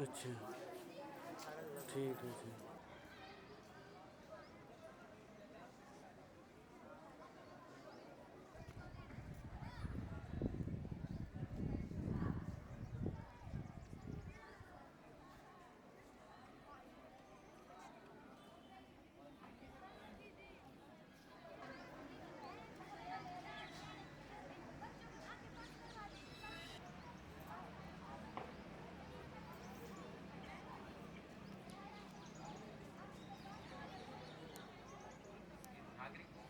अच्छा, ठीक है जी। नागरिकों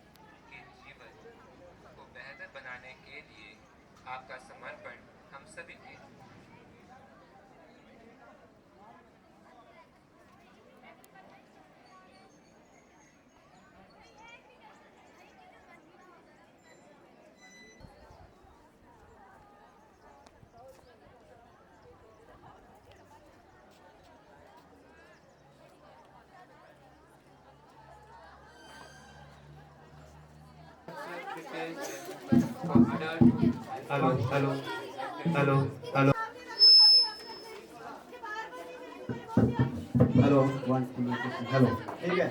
के जीवन को बेहतर बनाने के लिए आपका समर्पण हम सभी के hello hello hello hello hello one two hello ठीक है।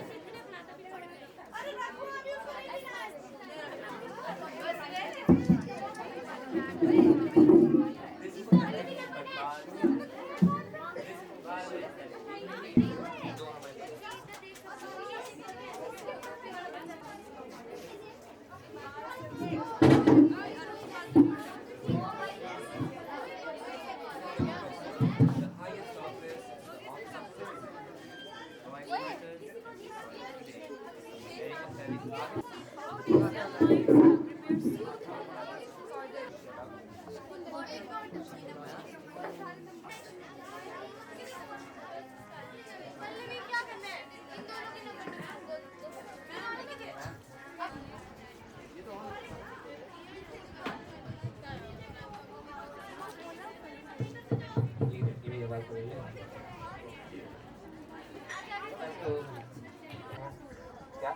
क्या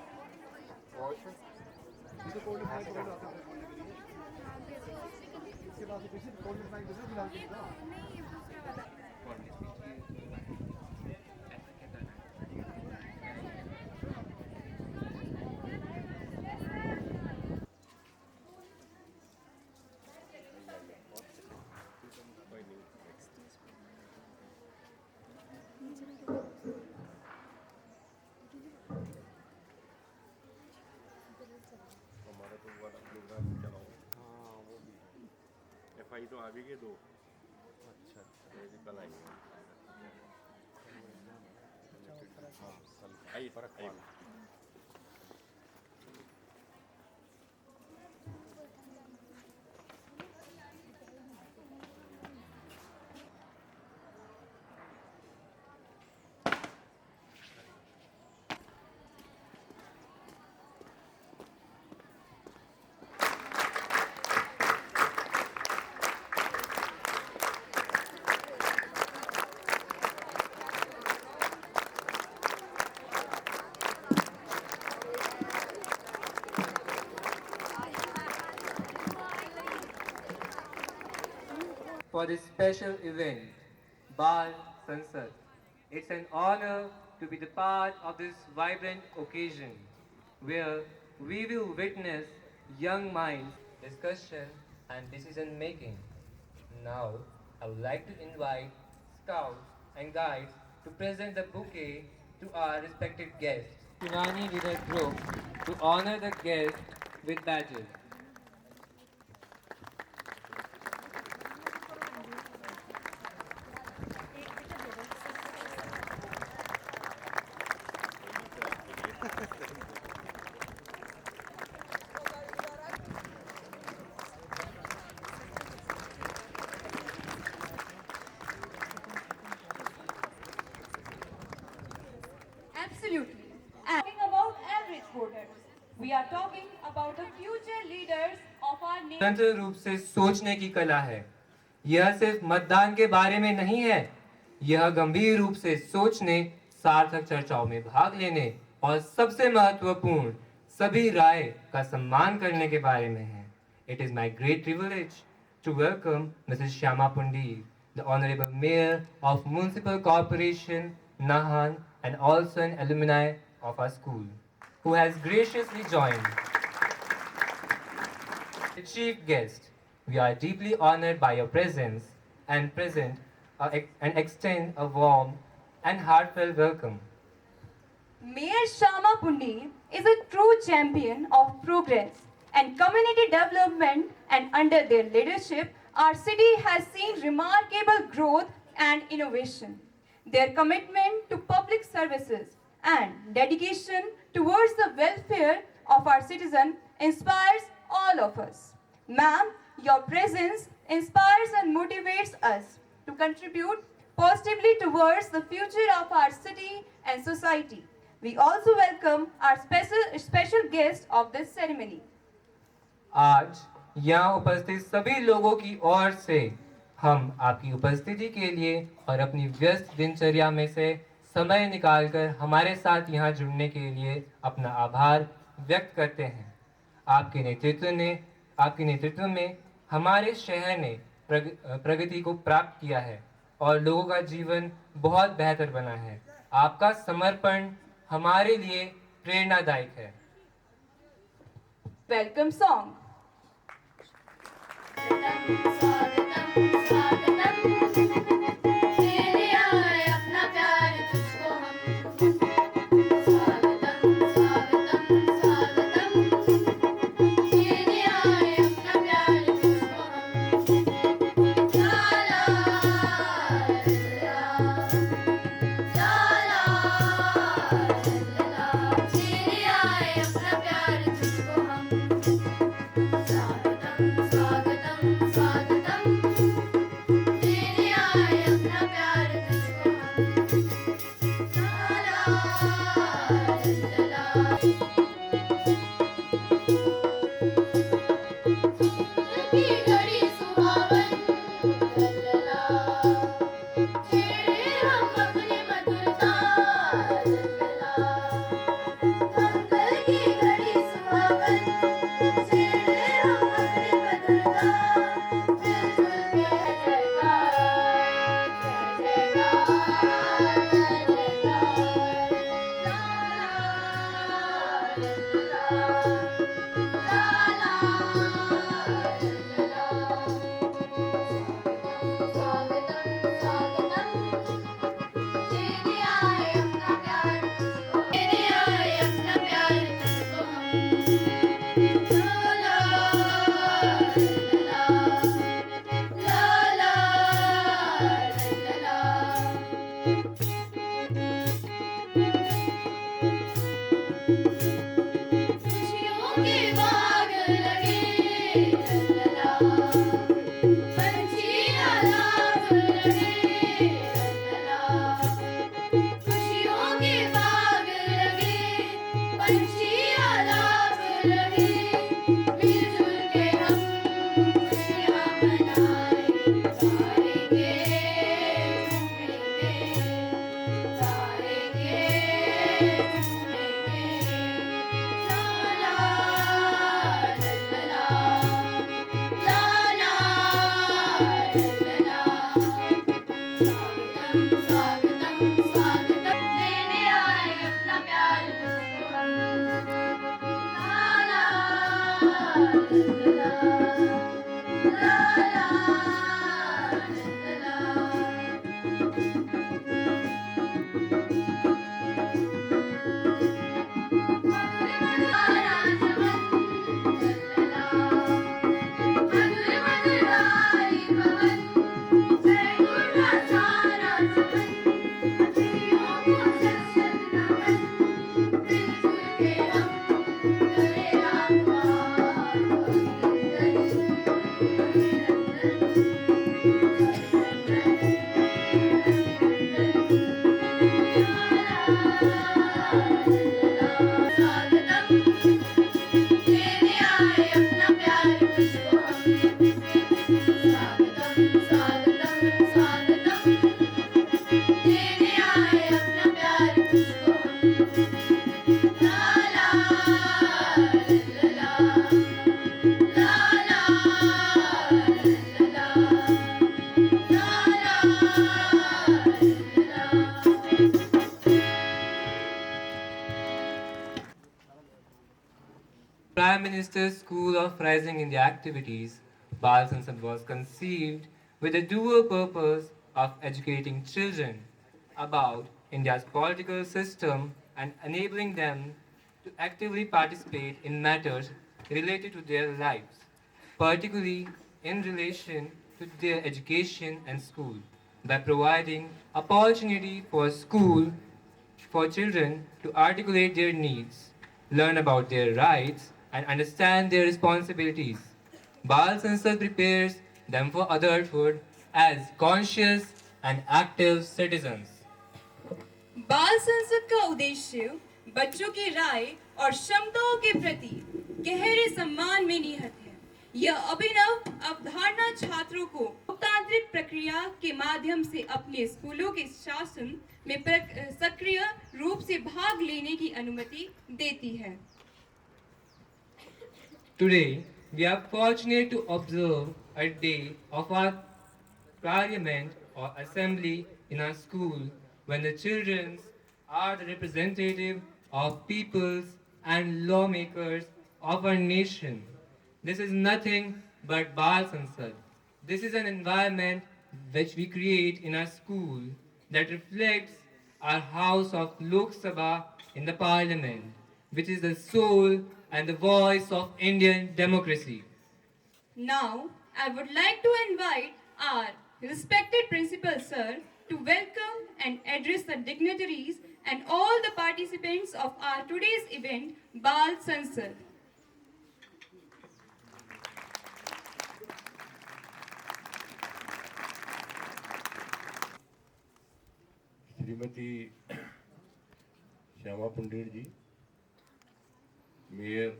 वो इसे कोल्ड स्नैक बोल रहा था बोलने के लिए। इसके बाद से किसी कोल्ड स्नैक दूसरा फिलहाल के लिए ना। हमारा तो वाला प्रोग्राम चलाओ। हाँ वो भी है। FI तो आ भी गए दो। अच्छा ये भी कल आएंगे। हाँ कल आई फर्क आई। for this special event, Bal Sansad. It's an honor to be the part of this vibrant occasion where we will witness young minds, discussion and decision making. Now, I would like to invite scouts and guides to present the bouquet to our respected guests. Shivani with her group to honor the guests with badges. Absolutely. Talking about average voters, we are talking about the future leaders of our nation. स्वतंत्र रूप से सोचने की कला है। यह सिर्फ मतदान के बारे में नहीं है, यह गंभीर रूप से सोचने, सार्थक चर्चाओं में भाग लेने और सबसे महत्वपूर्ण सभी राय का सम्मान करने के बारे में है। It is my great privilege to welcome Mrs. Shyama Pundir, the Honorable Mayor of Municipal Corporation, Nahan, and also an alumni of our school, who has graciously joined. The chief guest, we are deeply honored by your presence and extend a warm and heartfelt welcome. Mayor Shama Pundi is a true champion of progress and community development, and under their leadership, our city has seen remarkable growth and innovation. Their commitment to public services and dedication towards the welfare of our citizens inspires all of us. Ma'am, your presence inspires and motivates us to contribute positively towards the future of our city and society. We also welcome our special guest of this ceremony. आज यहाँ उपस्थित सभी लोगों की ओर से हम आपकी उपस्थिति के लिए और अपनी व्यस्त दिनचर्या में से समय निकालकर हमारे साथ यहाँ जुड़ने के लिए अपना आभार व्यक्त करते हैं। आपके नेतृत्व में हमारे शहर ने प्रगति को प्राप्त किया है और लोगों का जीवन बहुत बेहतर बना है। आपका समर्पण हमारे लिए प्रेरणादायक है। Welcome song. तेरे आए अपना प्यार तुझको हम स्वागतम तेरे आए अपना प्यार तुझको हम ला तेरे आए अपना प्यार तुझको हम स्वागतम तेरे आए अपना प्यार तुझको की घड़ी सुहावन छेड़े हम अपनी मधुरता मंगल की घड़ी सुहावन छेड़े हम अपनी मधुरता मिलजुल के जयकार तेरे आए अपना प्यार तेरे आए अपना प्यार तुझको हम ला खुशियों के बाग लगे पंछी आलाप लगे खुशियों के बाग लगे पंछी आलाप लगे मिलजुल के हम खुशियाँ मनाएं गाएंगे स्वागतम लेने आए अपना प्यार तुझको हम ला Prime Minister's School of Rising India activities, Bal Sansad was conceived with the dual purpose of educating children about India's political system and enabling them to actively participate in matters related to their lives, particularly in relation to their education and school, by providing opportunity for children to articulate their needs, learn about their rights, and understand their responsibilities. Bal Sansad prepares them for adulthood as conscious and active citizens. बाल संसद का उद्देश्य बच्चों की राय और क्षमताओं के प्रति गहरे सम्मान में निहित है। यह अभिनव अवधारणा छात्रों को लोकतांत्रिक प्रक्रिया के माध्यम से अपने स्कूलों के शासन में सक्रिय रूप से भाग लेने की अनुमति देती है। Today, we are fortunate to observe a day of our parliament or assembly in our school when the children are the representative of peoples and lawmakers of our nation. This is nothing but Bal Sansad. This is an environment which we create in our school that reflects our house of Lok Sabha in the parliament, which is the soul and the voice of Indian democracy. Now, I would like to invite our respected principal sir to welcome and address the dignitaries and all the participants of our today's event, Bal Sansad. Shrimati Shyama Punder ji, mayor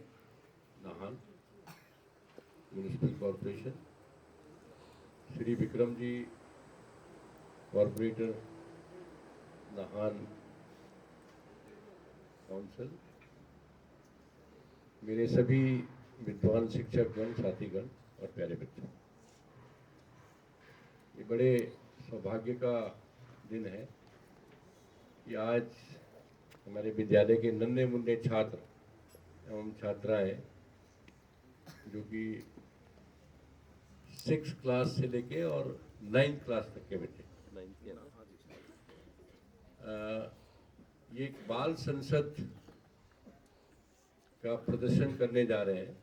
Nahan municipal corporation, Shri Vikram ji, corporator Nahan council, मेरे सभी विद्वान शिक्षकगण, साथीगण और प्यारे बच्चों, ये बड़े सौभाग्य का दिन है कि आज हमारे विद्यालय के नन्हे मुन्ने छात्र एवं छात्राएं जो कि 6 क्लास से लेके और 9th क्लास तक के बच्चे ये एक बाल संसद का प्रदर्शन करने जा रहे हैं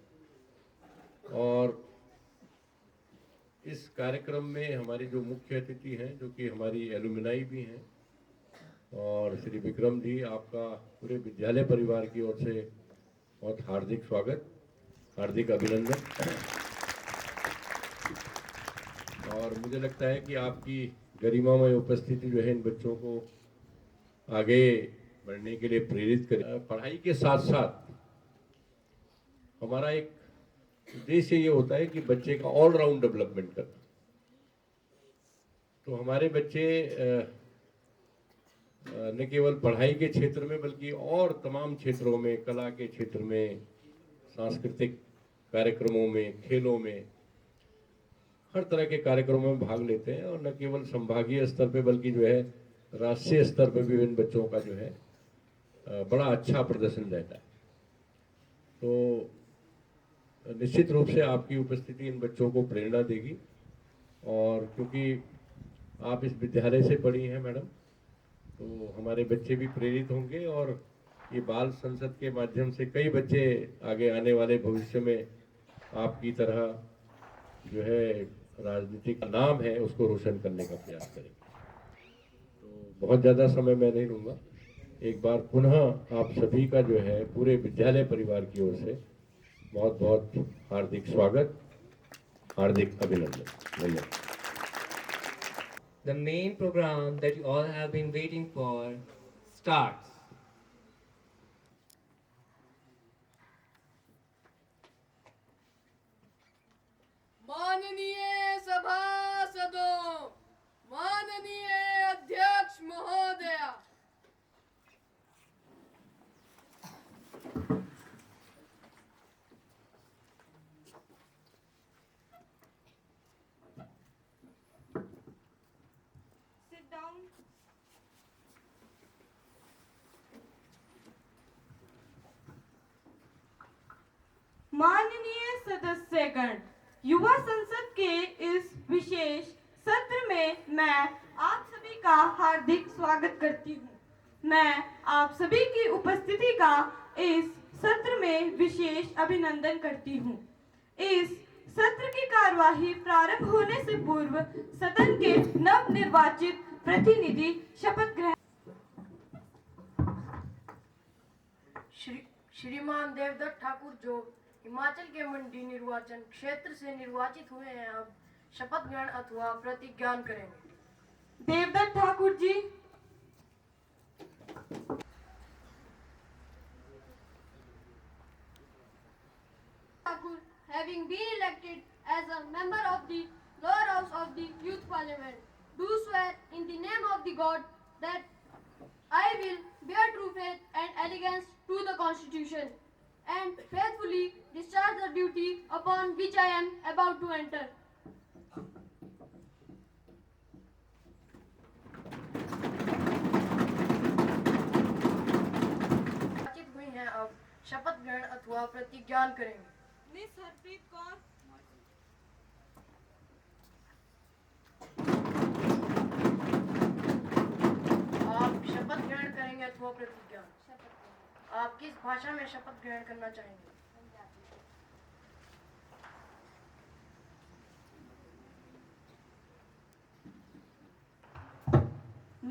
और इस कार्यक्रम में हमारी जो मुख्य अतिथि हैं जो कि हमारी एलुमनाई भी हैं और श्री विक्रम जी, आपका पूरे विद्यालय परिवार की ओर से बहुत हार्दिक स्वागत, हार्दिक अभिनंदन। और मुझे लगता है कि आपकी गरिमामय उपस्थिति जो है इन बच्चों को आगे बढ़ने के लिए प्रेरित करे। पढ़ाई के साथ साथ हमारा एक उद्देश्य ये होता है कि बच्चे का ऑलराउंड डेवलपमेंट करना। तो हमारे बच्चे न केवल पढ़ाई के क्षेत्र में बल्कि और तमाम क्षेत्रों में, कला के क्षेत्र में, सांस्कृतिक कार्यक्रमों में, खेलों में, हर तरह के कार्यक्रमों में भाग लेते हैं और न केवल संभागीय स्तर पे बल्कि जो है राष्ट्रीय स्तर पे भी इन बच्चों का जो है बड़ा अच्छा प्रदर्शन रहता है। तो निश्चित रूप से आपकी उपस्थिति इन बच्चों को प्रेरणा देगी और क्योंकि आप इस विद्यालय से पढ़ी हैं मैडम, तो हमारे बच्चे भी प्रेरित होंगे और ये बाल संसद के माध्यम से कई बच्चे आगे आने वाले भविष्य में आपकी तरह जो है राजनीतिक नाम है उसको रोशन करने का प्रयास करेंगे। तो बहुत ज़्यादा समय मैं नहीं लूँगा। एक बार पुनः आप सभी का जो है पूरे विद्यालय परिवार की ओर से बहुत बहुत हार्दिक स्वागत, हार्दिक अभिनंदन। धन्यवाद। The main program that you all have been waiting for starts. माननीय सभासदों, माननीय अध्यक्ष महोदया, Sit down. माननीय सदस्यगण, युवा संसद के इस विशेष सत्र में मैं आप सभी का हार्दिक स्वागत करती हूँ। मैं आप सभी की उपस्थिति का इस सत्र में विशेष अभिनंदन करती हूँ। इस सत्र की कार्यवाही प्रारंभ होने से पूर्व सदन के नवनिर्वाचित प्रतिनिधि शपथ ग्रहण। श्रीमान देवदत्त ठाकुर जो हिमाचल के मंडी निर्वाचन क्षेत्र से निर्वाचित हुए हैं, अब शपथ ग्रहण अथवा प्रतिज्ञान करेंगे। Devdutt Thakur ji. Thakur, having been elected as a member of the lower house of the youth parliament, do swear in the name of the God that I will bear true faith and allegiance to the constitution and faithfully discharge the duty upon which I am about to enter. निर्वाचित हुई हैं, अब शपथ ग्रहण अथवा प्रतिज्ञान करेंगे। Miss Harpreet Kaur. आप शपथ ग्रहण करेंगे अथवा प्रतिज्ञान? आप किस भाषा में शपथ ग्रहण करना चाहेंगे?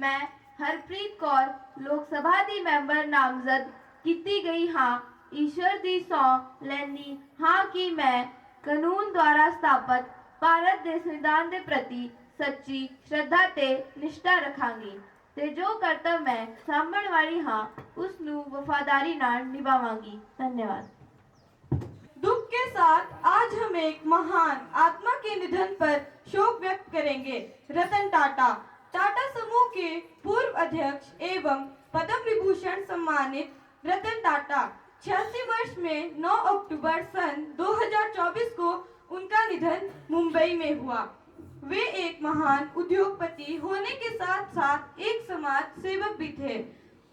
मैं हरप्रीत कौर लोकसभा ਦੀ ਮੈਂਬਰ ਨਾਮਜ਼ਦ ਕੀਤੀ ਗਈ ਹਾਂ। ईश्वर ਦੀ ਸਹੁੰ ਲੈਂਦੀ ਹਾਂ ਕਿ ਮੈਂ ਕਾਨੂੰਨ ਦੁਆਰਾ ਸਥਾਪਿਤ ਭਾਰਤ ਦੇ ਸੰਵਿਧਾਨ ਦੇ ਪ੍ਰਤੀ ਸੱਚੀ ਸ਼ਰਧਾ ਤੇ ਨਿਸ਼ਠਾ ਰੱਖਾਂਗੀ ਤੇ ਜੋ ਕਰਤੱਵ ਮੈਂ ਸਾਂਭਣ ਵਾਲੀ ਹਾਂ ਉਸ ਨੂੰ ਵਫਾਦਾਰੀ ਨਾਲ ਨਿਭਾਵਾਂਗੀ। ਧੰਨਵਾਦ। दुख के साथ आज हम एक महान आत्मा के निधन पर शोक व्यक्त करेंगे। रतन टाटा, टाटा समूह के पूर्व अध्यक्ष एवं पद्म विभूषण सम्मानित रतन टाटा 86 वर्ष में 9 अक्टूबर सन 2024 को उनका निधन मुंबई में हुआ। वे एक महान उद्योगपति होने के साथ साथ एक समाज सेवक भी थे।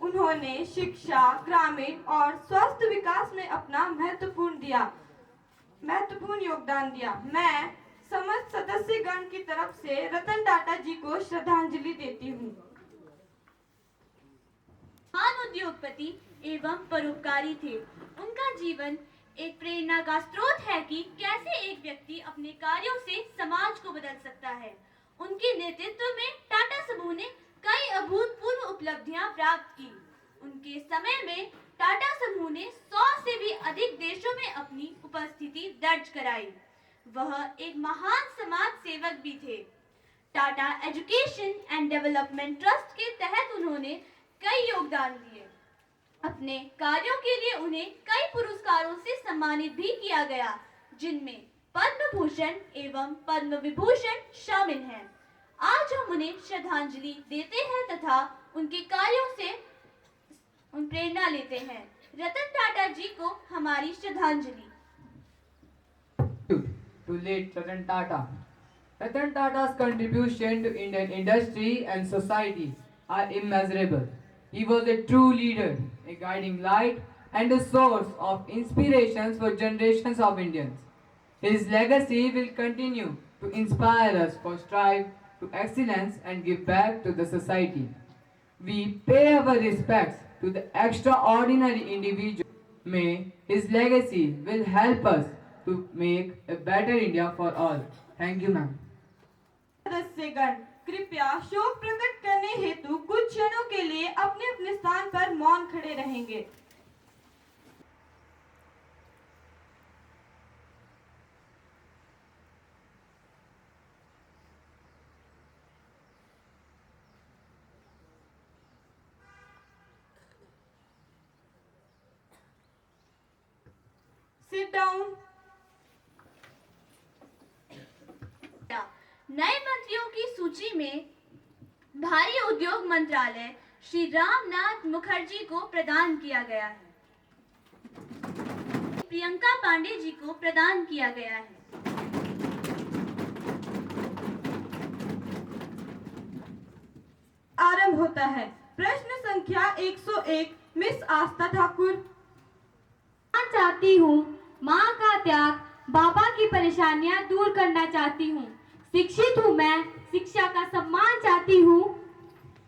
उन्होंने शिक्षा, ग्रामीण और स्वास्थ्य विकास में अपना महत्वपूर्ण योगदान दिया। मैं समस्त सदस्यगण की तरफ से रतन टाटा जी को श्रद्धांजलि देती हूँ। महान उद्योगपति एवं परोपकारी थे। उनका जीवन एक प्रेरणा का स्रोत है कि कैसे एक व्यक्ति अपने कार्यों से समाज को बदल सकता है। उनके नेतृत्व में टाटा समूह ने कई अभूतपूर्व उपलब्धियां प्राप्त की। उनके समय में टाटा समूह ने 100 से भी अधिक देशों में अपनी उपस्थिति दर्ज कराई। वह एक महान समाज सेवक भी थे। Tata education and development trust के तहत उन्होंने कई योगदान दिए। अपने कार्यों के लिए उन्हें कई पुरस्कारों से सम्मानित भी किया गया, जिनमें पद्म भूषण एवं पद्म विभूषण शामिल हैं। आज हम उन्हें श्रद्धांजलि देते हैं तथा उनके कार्यों से प्रेरणा लेते हैं। रतन टाटा जी को हमारी श्रद्धांजलि। To late Ratan Tata. Ratan Tata's contribution to Indian industry and society are immeasurable. He was a true leader, a guiding light, and a source of inspirations for generations of Indians. His legacy will continue to inspire us for strive to excellence and give back to the society. We pay our respects to the extraordinary individual. May his legacy will help us to make a better India for all. Thank you, ma'am. सदस्यगण कृपया शोक प्रकट करने हेतु कुछ क्षणों के लिए अपने अपने स्थान पर मौन खड़े रहेंगे। Sit down. नए मंत्रियों की सूची में भारी उद्योग मंत्रालय श्री रामनाथ मुखर्जी को प्रदान किया गया है। प्रियंका पांडे जी को प्रदान किया गया है। आरंभ होता है। प्रश्न संख्या 101 मिस आस्था ठाकुर। चाहती हूँ माँ का त्याग, बाबा की परेशानियां दूर करना चाहती हूँ। शिक्षित हूँ मैं, शिक्षा का सम्मान चाहती हूँ।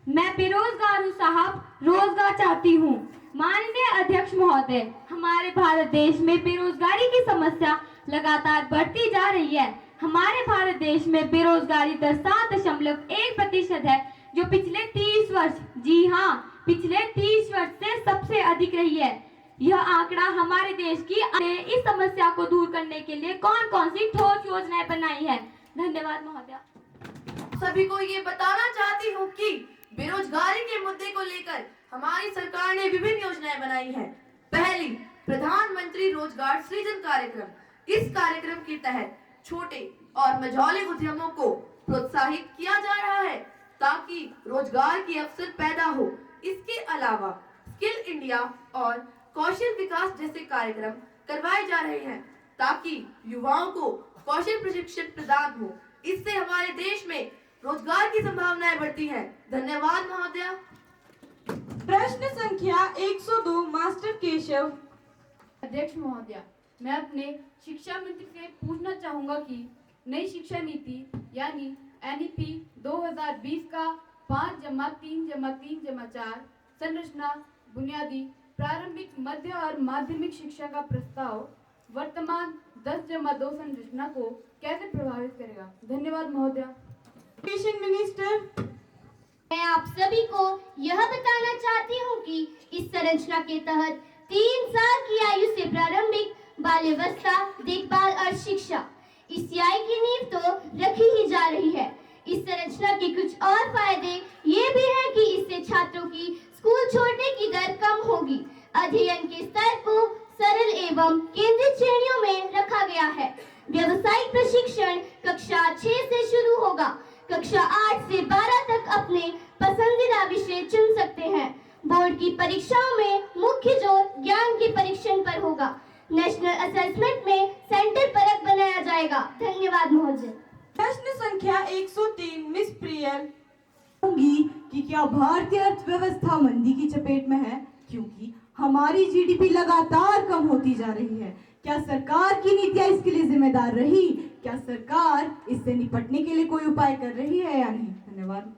मैं बेरोजगार हूँ साहब, रोजगार चाहती हूँ। माननीय अध्यक्ष महोदय, हमारे भारत देश में बेरोजगारी की समस्या लगातार बढ़ती जा रही है। हमारे भारत देश में बेरोजगारी दर 7.1% है, जो पिछले 30 वर्ष, जी हाँ, पिछले 30 वर्ष से सबसे अधिक रही है। यह आंकड़ा हमारे देश की इस समस्या को दूर करने के लिए कौन कौन सी ठोस योजनाएं बनाई है। धन्यवाद महोदय। सभी को ये बताना चाहती हूँ कि बेरोजगारी के मुद्दे को लेकर हमारी सरकार ने विभिन्न योजनाएं बनाई हैं। पहली, प्रधानमंत्री रोजगार सृजन कार्यक्रम। इस कार्यक्रम के तहत छोटे और मझौले उद्यमों को प्रोत्साहित किया जा रहा है ताकि रोजगार के अवसर पैदा हो। इसके अलावा स्किल इंडिया और कौशल विकास जैसे कार्यक्रम करवाए जा रहे हैं ताकि युवाओं को कौशल प्रशिक्षण प्रदान हो। इससे हमारे देश में रोजगार की संभावनाएं बढ़ती हैं। धन्यवाद महोदय। प्रश्न संख्या 102 मास्टर केशव। अध्यक्ष महोदय, मैं अपने शिक्षा मंत्री से पूछना चाहूंगा कि नई शिक्षा नीति यानी NEP 2020 का 5+3+3+4 संरचना, बुनियादी, प्रारंभिक, मध्य और माध्यमिक शिक्षा का प्रस्ताव वर्तमान 10+2 संरचना को कैसे प्रभावित करेगा। धन्यवाद महोदय। Education minister. मैं आप सभी को यह बताना चाहती हूँ कि इस संरचना के तहत 3 साल की आयु से प्रारंभिक, बाल्यावस्था, देखभाल और शिक्षा, इस आय की नींव तो रखी ही जा रही है। इस संरचना के कुछ और फायदे ये भी हैं कि इससे छात्रों की स्कूल छोड़ने की दर कम होगी। अध्ययन के स्तर को सरल एवं केंद्रित श्रेणियों में रखा गया है। व्यावसायिक प्रशिक्षण कक्षा 6 से शुरू होगा। कक्षा 8 से 12 तक अपने पसंदीदा विषय चुन सकते हैं। बोर्ड की परीक्षाओं में मुख्य जोर ज्ञान के परीक्षण पर होगा। नेशनल असेसमेंट में सेंटर परक बनाया जाएगा। धन्यवाद महोदय। प्रश्न संख्या 103 मिस प्रियल। कि क्या भारतीय अर्थव्यवस्था मंदी की चपेट में है, क्योंकि हमारी GDP लगातार कम होती जा रही है। क्या सरकार की नीतियां इसके लिए जिम्मेदार रही? क्या सरकार इससे निपटने के लिए कोई उपाय कर रही है या नहीं? धन्यवाद।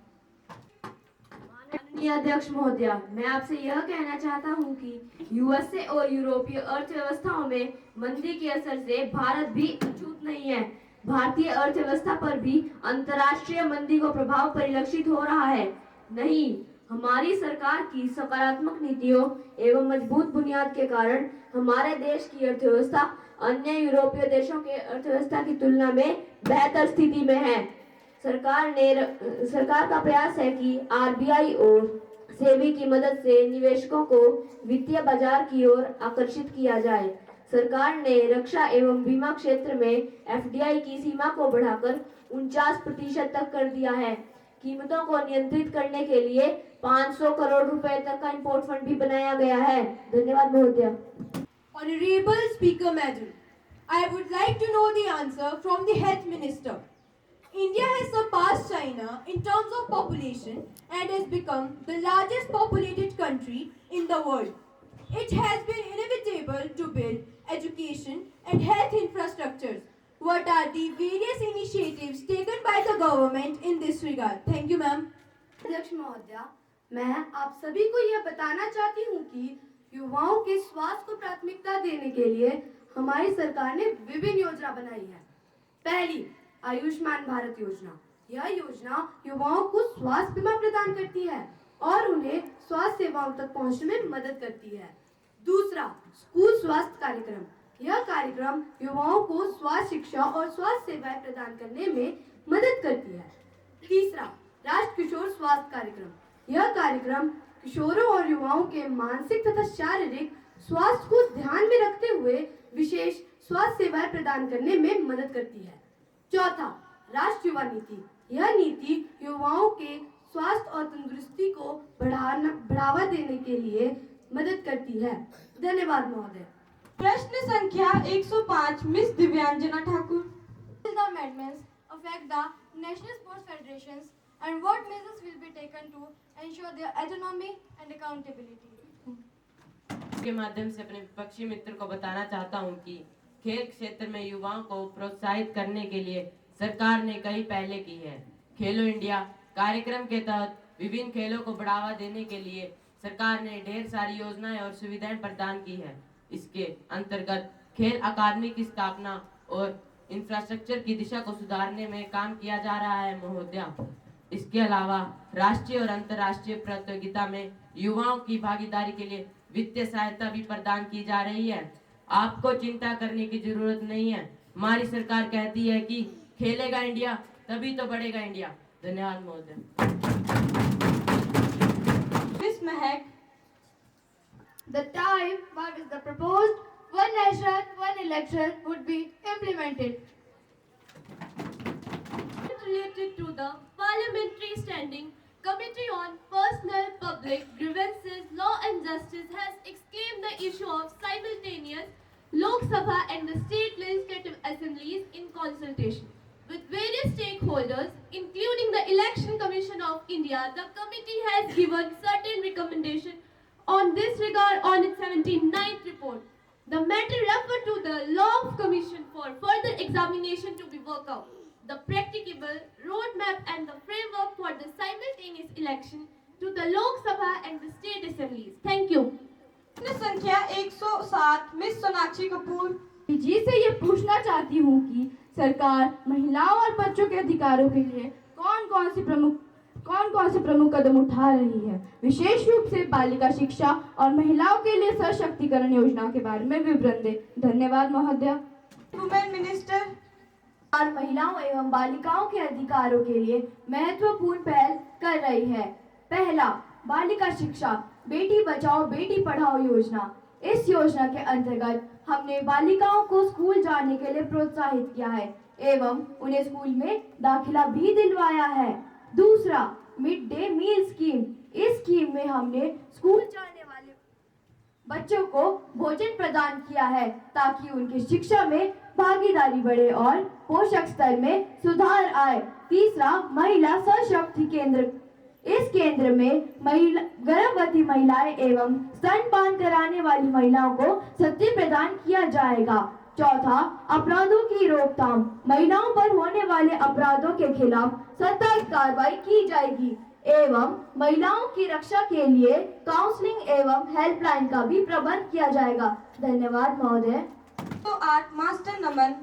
माननीय अध्यक्ष महोदय, मैं आपसे यह कहना चाहता हूं कि USA और यूरोपीय अर्थव्यवस्थाओं में मंदी के असर से भारत भी अछूत नहीं है। भारतीय अर्थव्यवस्था पर भी अंतर्राष्ट्रीय मंदी का प्रभाव परिलक्षित हो रहा है। नहीं, हमारी सरकार की सकारात्मक नीतियों एवं मजबूत बुनियाद के कारण हमारे देश की अर्थव्यवस्था अन्य यूरोपीय देशों के अर्थव्यवस्था की तुलना में बेहतर स्थिति में है। सरकार का प्रयास है कि RBI और सेबी की मदद से निवेशकों को वित्तीय बाजार की ओर आकर्षित किया जाए। सरकार ने रक्षा एवं बीमा क्षेत्र में FDI की सीमा को बढ़ाकर 49% तक कर दिया है। कीमतों को नियंत्रित करने के लिए 500 करोड़ रुपए तक का इंपोर्ट फंड भी बनाया गया है। धन्यवाद महोदय। Honorable Speaker Madam, I would like to know the answer from the Health Minister. India has surpassed China in terms of population and has become the largest populated country in the world. It has been inevitable to build education and health infrastructures. What are the various initiatives taken by the government in this regard? Thank you, ma'am. अध्यक्ष महोदय, मैं आप सभी को यह बताना चाहती हूँ कि युवाओं के स्वास्थ्य को प्राथमिकता देने के लिए हमारी सरकार ने विभिन्न योजना बनाई है। पहली, आयुष्मान भारत योजना। यह योजना युवाओं को स्वास्थ्य बीमा प्रदान करती है और उन्हें स्वास्थ्य सेवाओं तक पहुंचने में मदद करती है। दूसरा, स्कूल स्वास्थ्य कार्यक्रम। यह कार्यक्रम युवाओं को स्वास्थ्य शिक्षा और स्वास्थ्य सेवाएं प्रदान करने में मदद करती है। तीसरा, राष्ट्रीय किशोर स्वास्थ्य कार्यक्रम। यह कार्यक्रम किशोरों और युवाओं के मानसिक तथा शारीरिक स्वास्थ्य को ध्यान में रखते हुए विशेष स्वास्थ्य सेवाएं प्रदान करने में मदद करती है। चौथा, राष्ट्रीय युवा नीति। यह नीति युवाओं के स्वास्थ्य और तंदुरुस्ती को बढ़ावा देने के लिए मदद करती है। धन्यवाद महोदय। प्रश्न संख्या 105 miss Divyanjana Thakur. Will the amendments affect the national sports federations and what measures will be taken to ensure their autonomy and accountability? के माध्यम से अपने विपक्षी मित्र को बताना चाहता हूं कि खेल क्षेत्र में युवाओं को प्रोत्साहित करने के लिए सरकार ने कई पहले की है। खेलो इंडिया कार्यक्रम के तहत विभिन्न खेलों को बढ़ावा देने के लिए सरकार ने ढेर सारी योजनाएं और सुविधाएं प्रदान की है। इसके अंतर्गत खेल अकादमी की स्थापना और इंफ्रास्ट्रक्चर की दिशा को सुधारने में काम किया जा रहा है महोदया। इसके अलावा राष्ट्रीय और अंतर्राष्ट्रीय प्रतियोगिता में युवाओं की भागीदारी के लिए वित्तीय सहायता भी प्रदान की जा रही है। आपको चिंता करने की जरूरत नहीं है। हमारी सरकार कहती है कि खेलेगा इंडिया तभी तो बढ़ेगा इंडिया। धन्यवाद महोदय। Miss Mahak, The time what is the proposed one nation, one election would be implemented. Related to the Parliamentary Standing Committee on Personal Public Grievances, Law and Justice has exclaimed the issue of simultaneous Lok Sabha and the state legislative assemblies in consultation with various stakeholders, including the Election Commission of India. The committee has given certain recommendations on this regard on its 79th report. The matter referred to the Law Commission for further examination to be worked out. The practicable roadmap and the framework for the simultaneous election to the Lok Sabha and the state assemblies. Thank you. प्रश्न संख्या 107 miss Sonakshi Kapoor जी से ये पूछना चाहती हूँ कि सरकार महिलाओं और बच्चों के अधिकारों के लिए कौन कौन से प्रमुख कदम उठा रही है, विशेष रूप से बालिका शिक्षा और महिलाओं के लिए सशक्तिकरण योजना के बारे में विवरण दें। धन्यवाद महोदय। Women minister. सरकार महिलाओं एवं बालिकाओं के अधिकारों के लिए महत्वपूर्ण पहल कर रही है। पहला, बालिका शिक्षा, बेटी बचाओ बेटी पढ़ाओ योजना। इस योजना के अंतर्गत हमने बालिकाओं को स्कूल जाने के लिए प्रोत्साहित किया है एवं उन्हें स्कूल में दाखिला भी दिलवाया है। दूसरा, मिड डे मील स्कीम। इस स्कीम में हमने स्कूल जाने वाले बच्चों को भोजन प्रदान किया है ताकि उनकी शिक्षा में भागीदारी बढ़े और पोषक स्तर में सुधार आए। तीसरा, महिला सशक्ति केंद्र। इस केंद्र में गर्भवती महिलाएं एवं स्तनपान कराने वाली महिलाओं को सत्य प्रदान किया जाएगा। चौथा, अपराधों की रोकथाम। महिलाओं पर होने वाले अपराधों के खिलाफ सख्त कार्रवाई की जाएगी एवं महिलाओं की रक्षा के लिए काउंसलिंग एवं हेल्पलाइन का भी प्रबंध किया जाएगा। धन्यवाद महोदय। तो आज master Naman.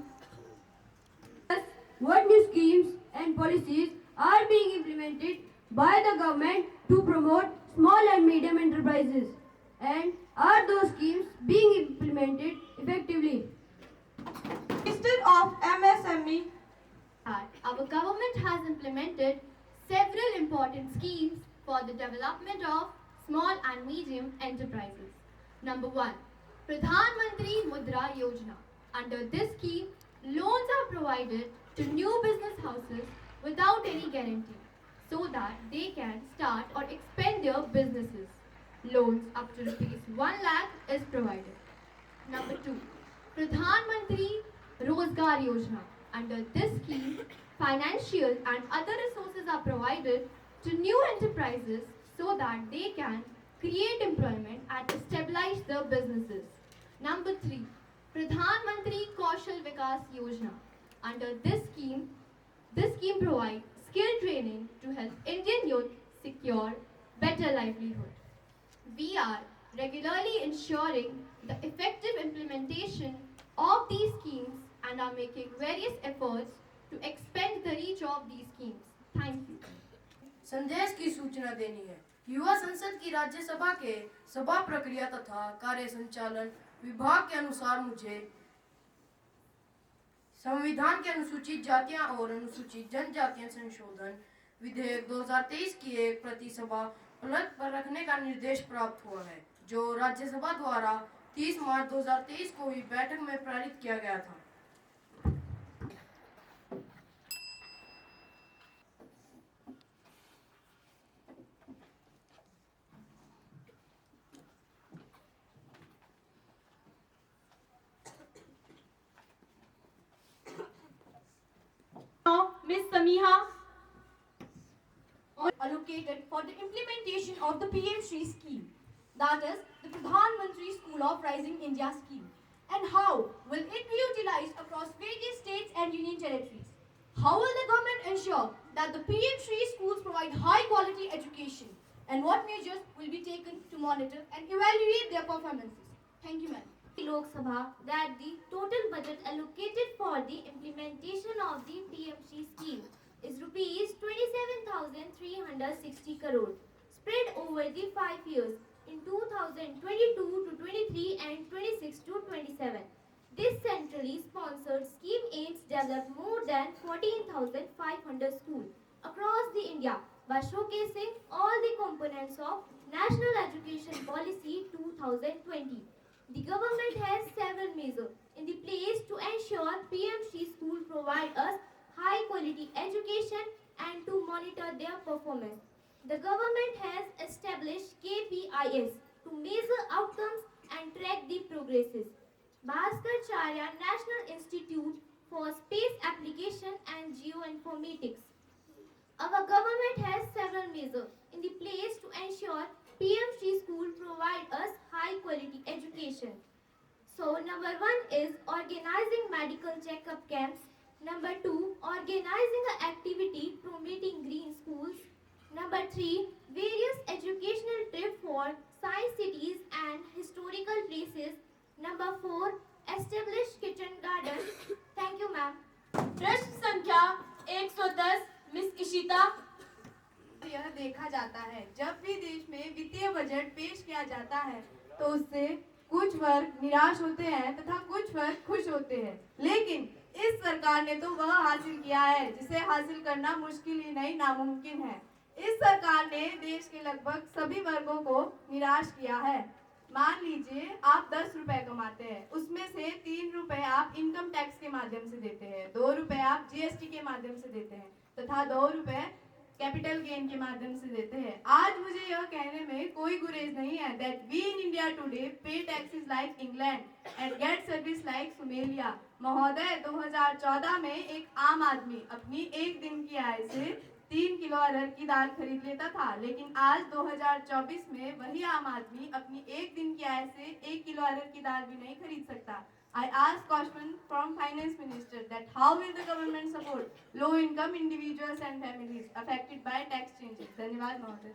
What new schemes and policies are being implemented by the government to promote small and medium enterprises, and are those schemes being implemented effectively? Minister of MSME. Our government has implemented several important schemes for the development of small and medium enterprises. Number 1, Pradhan Mantri Mudra Yojana. Under this scheme, loans are provided to new business houses without any guarantee so that they can start or expand their businesses. Loans up to ₹1 lakh is provided. Number 2, Pradhan Mantri Rozgar Yojana. Under this scheme, financial and other resources are provided to new enterprises so that they can create employment and stabilize their businesses. Number 3, Pradhan Mantri Kaushal Vikas Yojana. Under this scheme provides skill training to help Indian youth secure better livelihood. We are regularly ensuring the effective implementation of these schemes and are making various efforts to expand the reach of these schemes. Thank you. संदेश की सूचना देनी है। युवा संसद की राज्यसभा के सभा प्रक्रिया तथा कार्य संचालन विभाग के अनुसार मुझे संविधान के अनुसूचित जातियां और अनुसूचित जनजातियां संशोधन विधेयक 2023 की एक प्रति सभा पलट पर रखने का निर्देश प्राप्त हुआ है, जो राज्यसभा द्वारा 30 मार्च 2023 को हुई बैठक में पारित किया गया था। Miss Samiha. Allocated for the implementation of the PM Shri scheme, that is the Pradhan Mantri School of Rising India scheme. And how will it be utilized and Union Territories. How will the government ensure that the PM Shri schools provide high quality education? And what measures will be taken to monitor and evaluate their performances? Thank you, ma'am. Lok Sabha that the total budget allocated for the implementation of the PM Shri scheme is rupees 27,360 crore spread over the 5 years in 2022 to 23 and 26 to 27. This centrally sponsored scheme aims to develop more than 14,500 schools across the India by showcasing all the components of National Education Policy 2020. The government has several measures in the place to ensure PM Shri school provide us high quality education and to monitor their performance. The government has established KPIs to measure outcomes and track the progresses. Bhaskaracharya National Institute for Space Application and Geoinformatics. Our government has several measures in the place to ensure PM Shri school provide us high quality education. So number 1 is organizing medical checkup camps. Number 2, organizing an activity promoting green schools. Number 3, various educational trips for science cities and historical places. Number 4, establish kitchen garden. Thank you, ma'am. प्रश्न संख्या 110 miss Ishita. यह देखा जाता है जब भी देश में वित्तीय बजट पेश किया जाता है तो उससे कुछ वर्ग निराश होते हैं तथा कुछ वर्ग खुश होते हैं, लेकिन इस सरकार ने तो वह हासिल किया है जिसे हासिल करना मुश्किल ही नहीं नामुमकिन है। इस सरकार ने देश के लगभग सभी वर्गों को निराश किया है। मान लीजिए आप 10 रुपए कमाते हैं, उसमें से 3 रुपए आप इनकम टैक्स के माध्यम से देते हैं, 2 रुपए आप जीएसटी के माध्यम से देते हैं तथा 2 रुपए कैपिटल गेन के माध्यम से देते हैं। आज मुझे यह कहने में कोई गुरेज नहीं है that we in India today pay taxes like England and get service like Somalia। महोदय, 2014 में एक आम आदमी अपनी एक दिन की आय से 3 किलो अरहर की दाल खरीद लेता था, लेकिन आज 2024 में वही आम आदमी अपनी एक दिन की आय से 1 किलो अरहर की दाल भी नहीं खरीद सकता। I ask question from Finance Minister that how will the government support low income individuals and families affected by tax changes? धन्यवाद महोदय।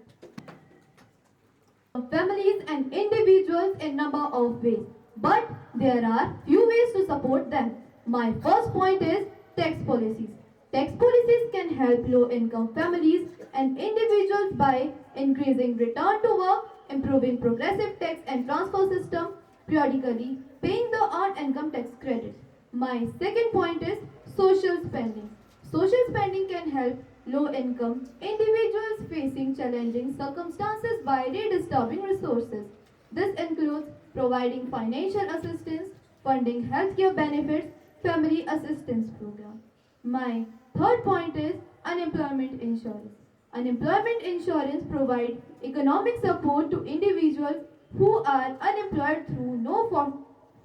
Families and individuals in number of ways, but there are few ways to support them. My first point is tax policies. Tax policies can help low-income families and individuals by increasing return to work, improving progressive tax and transfer system, periodically paying the earned income tax credits. My second point is social spending. Social spending can help low-income individuals facing challenging circumstances by redistributing resources. This includes providing financial assistance, funding healthcare benefits, family assistance program. My third point is unemployment insurance. Unemployment insurance provides economic support to individuals who are unemployed through no form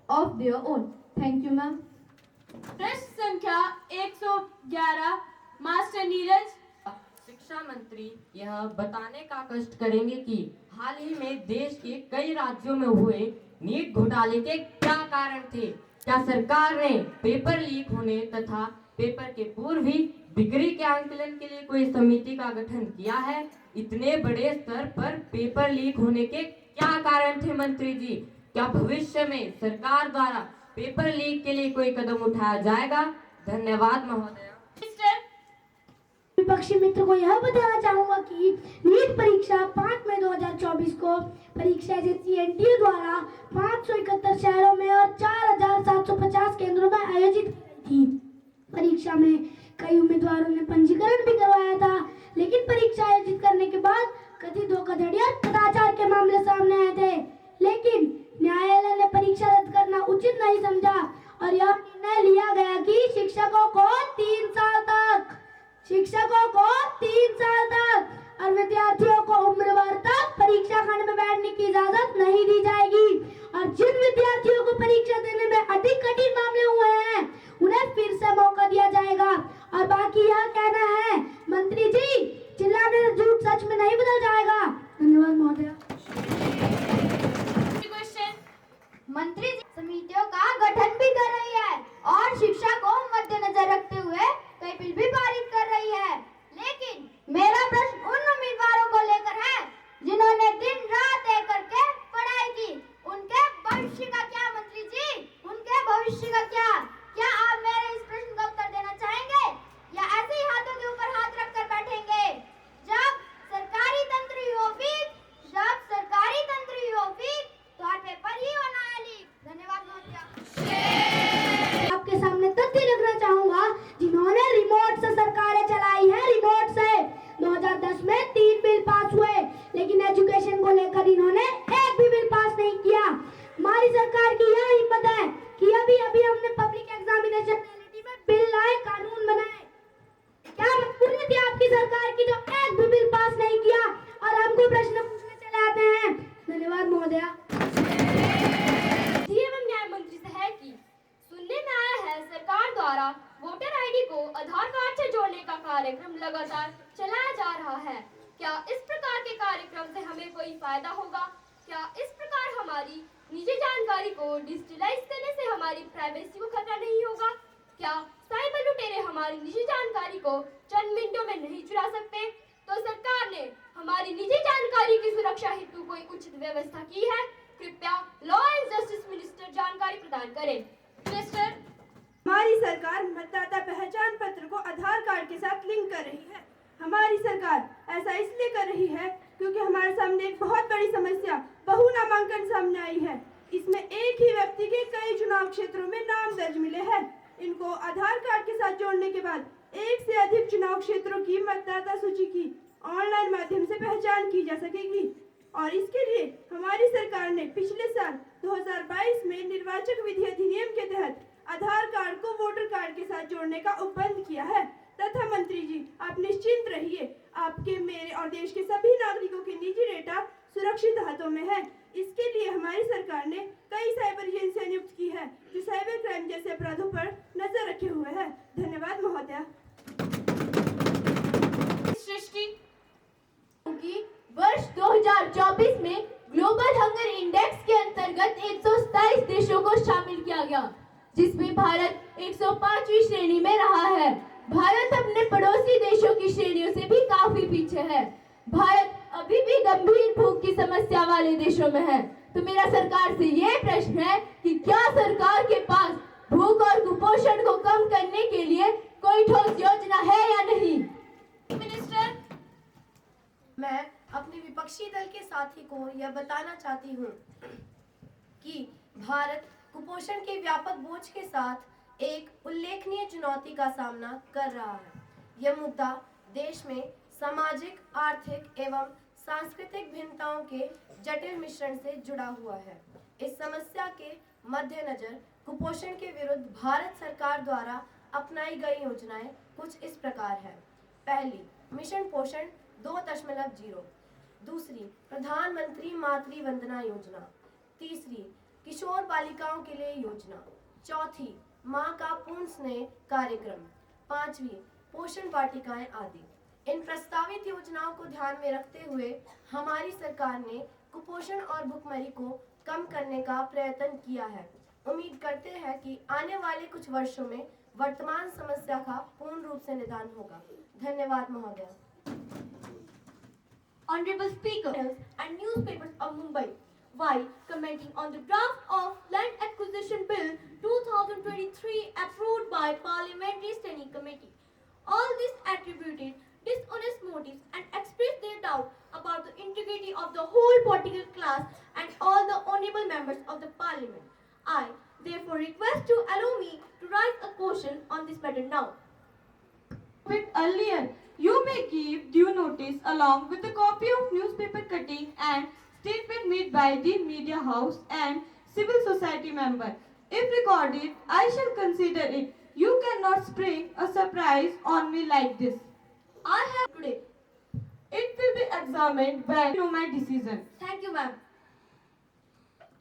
of their own. Thank you, ma'am. प्रश्न संख्या 111 master Neeraj. शिक्षा मंत्री यह बताने का कष्ट करेंगे कि हाल ही में देश के कई राज्यों में हुए नीट घोटाले के क्या कारण थे? क्या सरकार ने पेपर लीक होने तथा पेपर के पूर्व ही बिक्री के आंकलन के लिए कोई समिति का गठन किया है? इतने बड़े स्तर पर पेपर लीक होने के क्या कारण थे मंत्री जी? क्या भविष्य में सरकार द्वारा पेपर लीक के लिए कोई कदम उठाया जाएगा? धन्यवाद महोदय। विपक्षी मित्र को यह बताना चाहूंगा कि नीट परीक्षा 5 मई 2024 को परीक्षा एजेंसी एनटीए द्वारा 571 शहरों में और 4750 केंद्रों में आयोजित की थी। परीक्षा में कई उम्मीदवारों ने पंजीकरण भी करवाया था, लेकिन परीक्षा आयोजित करने के बाद कथित धोखाधड़ी और कदाचार के मामले सामने आए थे, लेकिन न्यायालय ने परीक्षा रद्द करना उचित नहीं समझा और यह निर्णय लिया गया कि शिक्षकों को 3 साल तक और विद्यार्थियों को उम्र भर तक परीक्षा खंड में बैठने की इजाजत नहीं दी जाएगी और जिन विद्यार्थियों को परीक्षा देने में अधिक कठिन मामले हुए हैं उन्हें फिर से मौका दिया जाएगा। और बाकी यह कहना है मंत्री जी, चिल्लाने से झूठ सच में नहीं बदल जाएगा। धन्यवाद महोदय। मंत्री जी समितियों का गठन भी कर रही है और शिक्षा को मद्देनजर रखते पूछूंगा क्या? क्या आप मेरे इस प्रश्न का उत्तर देना चाहेंगे या ऐसे ही हाथों के ऊपर हाथ रखकर बैठेंगे? जब सरकारी तंत्र तो हाथ पेपर ही होना है लीक। धन्यवाद महोदया। आपके सामने तथ्य रखना चाहूंगा जिन्होंने रिमोट से सरकारें चलाई है। रिमोट से 2010 में 3 बिल पास हुए, लेकिन एजुकेशन को लेकर इन्होंने एक भी बिल पास नहीं किया। हमारी सरकार की यह हिम्मत है कि अभी अभी हमने पब्लिक एग्जामिनेशन रियलिटी में बिल लाए, कानून बनाए। क्या मजबूरी थी आपकी सरकार की जो एक भी बिल पास नहीं किया और हमको प्रश्न पूछने चले आते हैं? धन्यवाद महोदया। एवं न्याय मंत्री से है कि सुनने में आया है सरकार द्वारा वोटर आईडी को आधार कार्ड से जोड़ने का कार्यक्रम लगातार चलाया जा रहा है। क्या इस प्रकार के कार्यक्रम से हमें कोई फायदा होगा? क्या इस प्रकार हमारी निजी जानकारी को डिजिटलाइज करने से हमारी प्राइवेसी को खतरा नहीं होगा? क्या साइबर लुटेरे हमारी निजी जानकारी को चंद मिनटों में नहीं चुरा सकते? तो सरकार ने हमारी निजी जानकारी की सुरक्षा हेतु कोई उचित व्यवस्था की है? कृपया लॉ एंड जस्टिस मिनिस्टर जानकारी प्रदान करें। मिनिस्टर, हमारी सरकार मतदाता पहचान पत्र को आधार कार्ड के साथ लिंक कर रही है। हमारी सरकार ऐसा इसलिए कर रही है क्योंकि हमारे सामने एक बहुत बड़ी समस्या बहु नामांकन सामने आई है। इसमें एक ही व्यक्ति के कई चुनाव क्षेत्रों में नाम दर्ज मिले हैं। इनको आधार कार्ड के साथ जोड़ने के बाद एक से अधिक चुनाव क्षेत्रों की मतदाता सूची की ऑनलाइन माध्यम से पहचान की जा सकेगी और इसके लिए हमारी सरकार ने पिछले साल 2022 में निर्वाचक विधि अधिनियम के तहत आधार कार्ड को वोटर कार्ड के साथ जोड़ने का उपबंध किया है। तथा मंत्री जी, आप निश्चिंत रहिए, आपके, मेरे और देश के सभी नागरिकों के निजी डेटा सुरक्षित हाथों में है। इसके लिए हमारी सरकार ने कई साइबर एजेंसियां नियुक्त की है जो साइबर क्राइम जैसे अपराधों पर नजर रखे हुए हैं। धन्यवाद महोदया। सृष्टि वर्ष 2024 में ग्लोबल हंगर इंडेक्स के अंतर्गत 127 देशों को शामिल किया गया, जिसमें भारत 105वीं श्रेणी में रहा है। भारत अपने पड़ोसी देशों की श्रेणियों से भी काफी पीछे है। भारत अभी भी गंभीर भूख की समस्या वाले देशों में है। तो मेरा सरकार से ये प्रश्न है कि क्या सरकार के पास भूख और कुपोषण को कम करने के लिए कोई ठोस योजना है या नहीं? मिनिस्टर, मैं अपने विपक्षी दल के साथी को यह बताना चाहती हूँ कि भारत कुपोषण के व्यापक बोझ के साथ एक उल्लेखनीय चुनौती का सामना कर रहा है। यह मुद्दा देश में सामाजिक, आर्थिक एवं सांस्कृतिक भिन्नताओं के जटिल मिश्रण से जुड़ा हुआ है। इस समस्या के मद्देनजर कुपोषण के विरुद्ध भारत सरकार द्वारा अपनाई गई योजनाएं कुछ इस प्रकार है। पहली, मिशन पोषण 2.0। दूसरी, प्रधानमंत्री मातृ वंदना योजना। तीसरी, किशोर बालिकाओं के लिए योजना। चौथी, माँ का पूर्ण स्नेह कार्यक्रम। पांचवी, पोषण वाटिकाएं आदि। इन प्रस्तावित योजनाओं को ध्यान में रखते हुए हमारी सरकार ने कुपोषण और भुखमरी को कम करने का प्रयत्न किया है। उम्मीद करते हैं कि आने वाले कुछ वर्षों में वर्तमान समस्या का पूर्ण रूप से निदान होगा। धन्यवाद महोदय। Honorable Speaker and newspapers of Mumbai, while commenting on the draft of Land Acquisition Bill 2023 approved by Parliamentary Standing Committee, all this attributed dishonest motives and expressed their doubt about the integrity of the whole political class and all the honorable members of the Parliament. I therefore request to allow me to raise a question on this matter now. Bit earlier, you may give due notice along with a copy of newspaper cutting and statement made by the media house and civil society member. If recorded, I shall consider it. You cannot spring a surprise on me like this. I have today. It will be examined when you know my decision. Thank you, ma'am.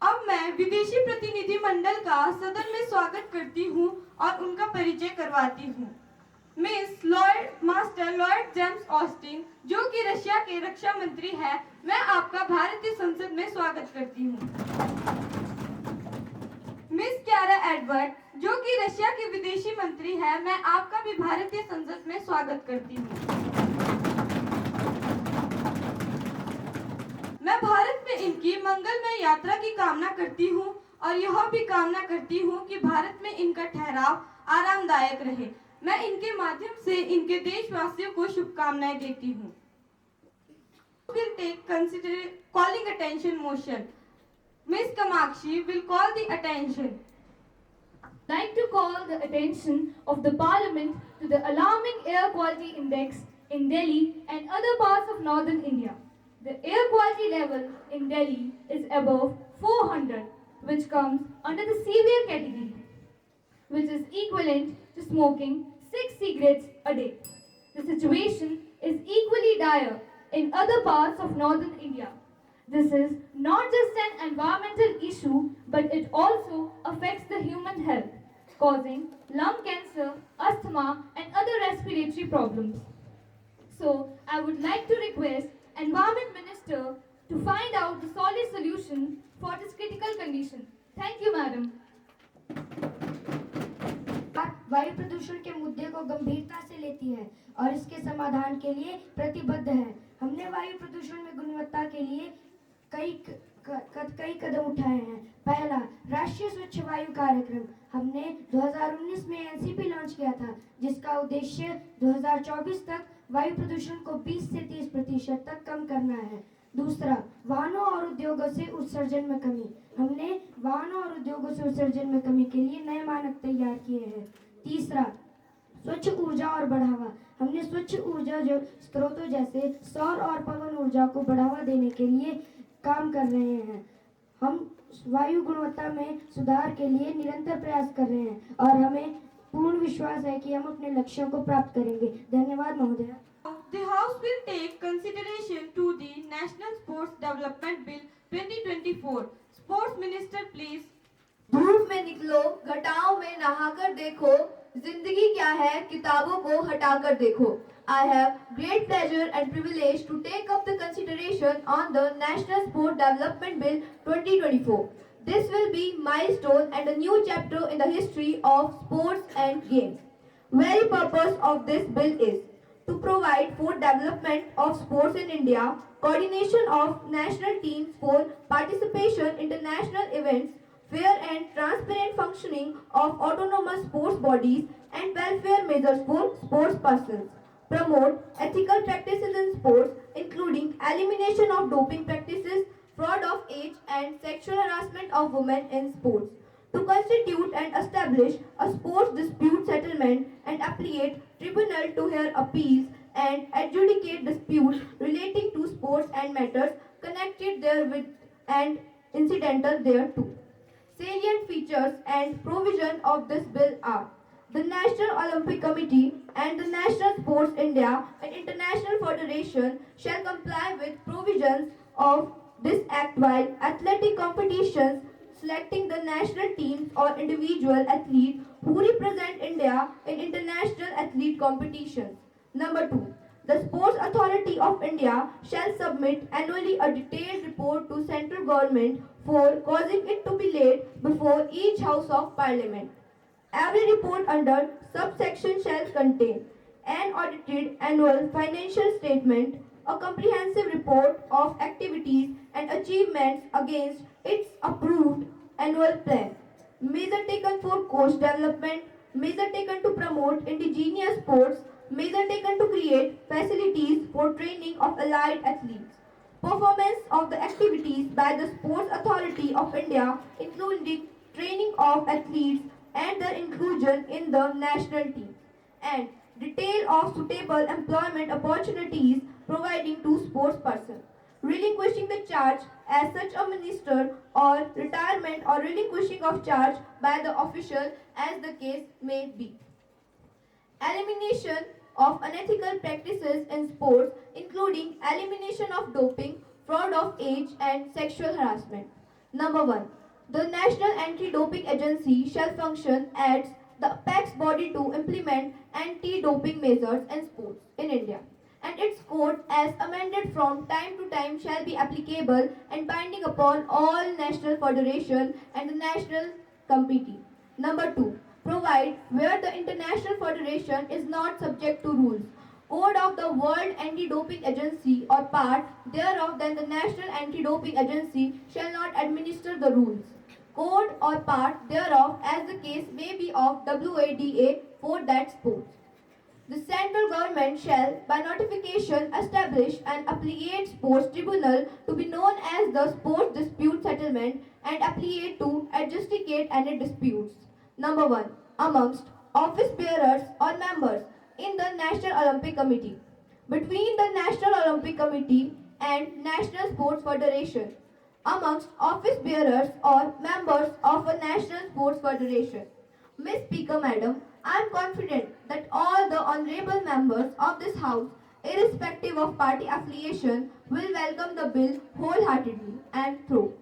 अब मैं विदेशी प्रतिनिधि मंडल का सदन में स्वागत करती हूँ और उनका परिचय करवाती हूँ। Miss master Lord James Austin, जो कि रशिया के रक्षा मंत्री है, मैं आपका भारतीय संसद में स्वागत करती हूँ। मिस क्यारा एडवर्ड, जो कि रशिया के विदेशी मंत्री है, मैं आपका भी भारतीय संसद में स्वागत करती हूँ। मैं भारत में इनकी मंगलमय यात्रा की कामना करती हूँ और यह भी कामना करती हूँ कि भारत में इनका ठहराव आरामदायक रहे। मैं इनके माध्यम से इनके देशवासियों को शुभकामनाएं देती हूँ। Will take calling attention motion. Miss Kamakshi will call the attention. Like to call the attention of the Parliament to the alarming air quality index in Delhi and other parts of northern India. The air quality level in Delhi is above 400, which comes under the severe category, which is equivalent to smoking 6 cigarettes a day. The situation is equally dire in other parts of northern India. This is not just an environmental issue, but it also affects the human health, causing lung cancer, asthma, and other respiratory problems. So, I would like to request Environment Minister to find out the solid solution for this critical condition. Thank you, Madam. वायु प्रदूषण के मुद्दे को गंभीरता से लेती है और इसके समाधान के लिए प्रतिबद्ध है। हमने वायु प्रदूषण में गुणवत्ता के लिए कई कदम उठाए हैं। पहला, राष्ट्रीय स्वच्छ वायु कार्यक्रम। हमने 2019 में एनसीपी लॉन्च किया था, जिसका उद्देश्य 2024 तक वायु प्रदूषण को 20 से 30% तक कम करना है। दूसरा, वाहनों और उद्योगों से उत्सर्जन में कमी। हमने वाहनों और उद्योगों से उत्सर्जन में कमी के लिए नए मानक तैयार किए हैं। तीसरा, स्वच्छ ऊर्जा और बढ़ावा। हमने स्वच्छ ऊर्जा जो स्रोतों जैसे सौर और पवन ऊर्जा को बढ़ावा देने के लिए काम कर रहे हैं। हम वायु गुणवत्ता में सुधार के लिए निरंतर प्रयास कर रहे हैं और हमें पूर्ण विश्वास है कि हम अपने लक्ष्यों को प्राप्त करेंगे। धन्यवाद महोदय। The House will take consideration to the National Sports Development Bill 2024. Sports Minister, please. धूप में निकलो, घटाओं में नहाकर देखो, जिंदगी क्या है किताबों को हटाकर देखो। I have great pleasure and privilege to take up the consideration on the National Sport Development Bill 2024. This will be milestone and a new chapter in the history of sports and games. Very purpose of this bill is to provide for development of sports in India, coordination of national teams for participation in international events, fair and transparent functioning of autonomous sports bodies and welfare measures for sports persons, promote ethical practices in sports including elimination of doping practices, fraud of age and sexual harassment of women in sports, to constitute and establish a sports dispute settlement and appellate tribunal to hear appeals and adjudicate disputes relating to sports and matters connected therewith and incidental thereto. Salient features and provision of this bill are: the National Olympic Committee and the National Sports India and International Federation shall comply with provisions of this act while athletic competitions selecting the national teams or individual athletes who represent India in international athlete competitions. Number 2. The Sports Authority of India shall submit annually a detailed report to central government for causing it to be laid before each House of Parliament. Every report under subsection shall contain an audited annual financial statement, a comprehensive report of activities and achievements against its approved annual plan, measure taken for coach development, measure taken to promote indigenous sports, measure taken to create facilities for training of allied athletes, performance of the activities by the Sports Authority of India, including training of athletes and their inclusion in the national team, and detail of suitable employment opportunities providing to sports persons, relinquishing the charge as such a minister or retirement or relinquishing of charge by the official as the case may be. Elimination of unethical practices in sports including elimination of doping, fraud of age and sexual harassment. Number 1. The National Anti-Doping Agency shall function as the apex body to implement anti-doping measures in sports in India, and its code as amended from time to time shall be applicable and binding upon all national federation and the national committee. Number 2. Provide where the international federation is not subject to rules, code of the World Anti-Doping Agency or part thereof, then the National Anti-Doping Agency shall not administer the rules. sport or part thereof as the case may be of WADA for that sport. The central government shall, by notification, establish an appellate sports tribunal to be known as the Sports Dispute Settlement and appellate to adjudicate any disputes. Number 1. Amongst office bearers or members in the National Olympic Committee, between the National Olympic Committee and National Sports Federation, amongst office bearers or members of a National Sports Federation. Ms. Speaker Madam, I am confident that all the honorable members of this House, irrespective of party affiliation, will welcome the bill wholeheartedly and through.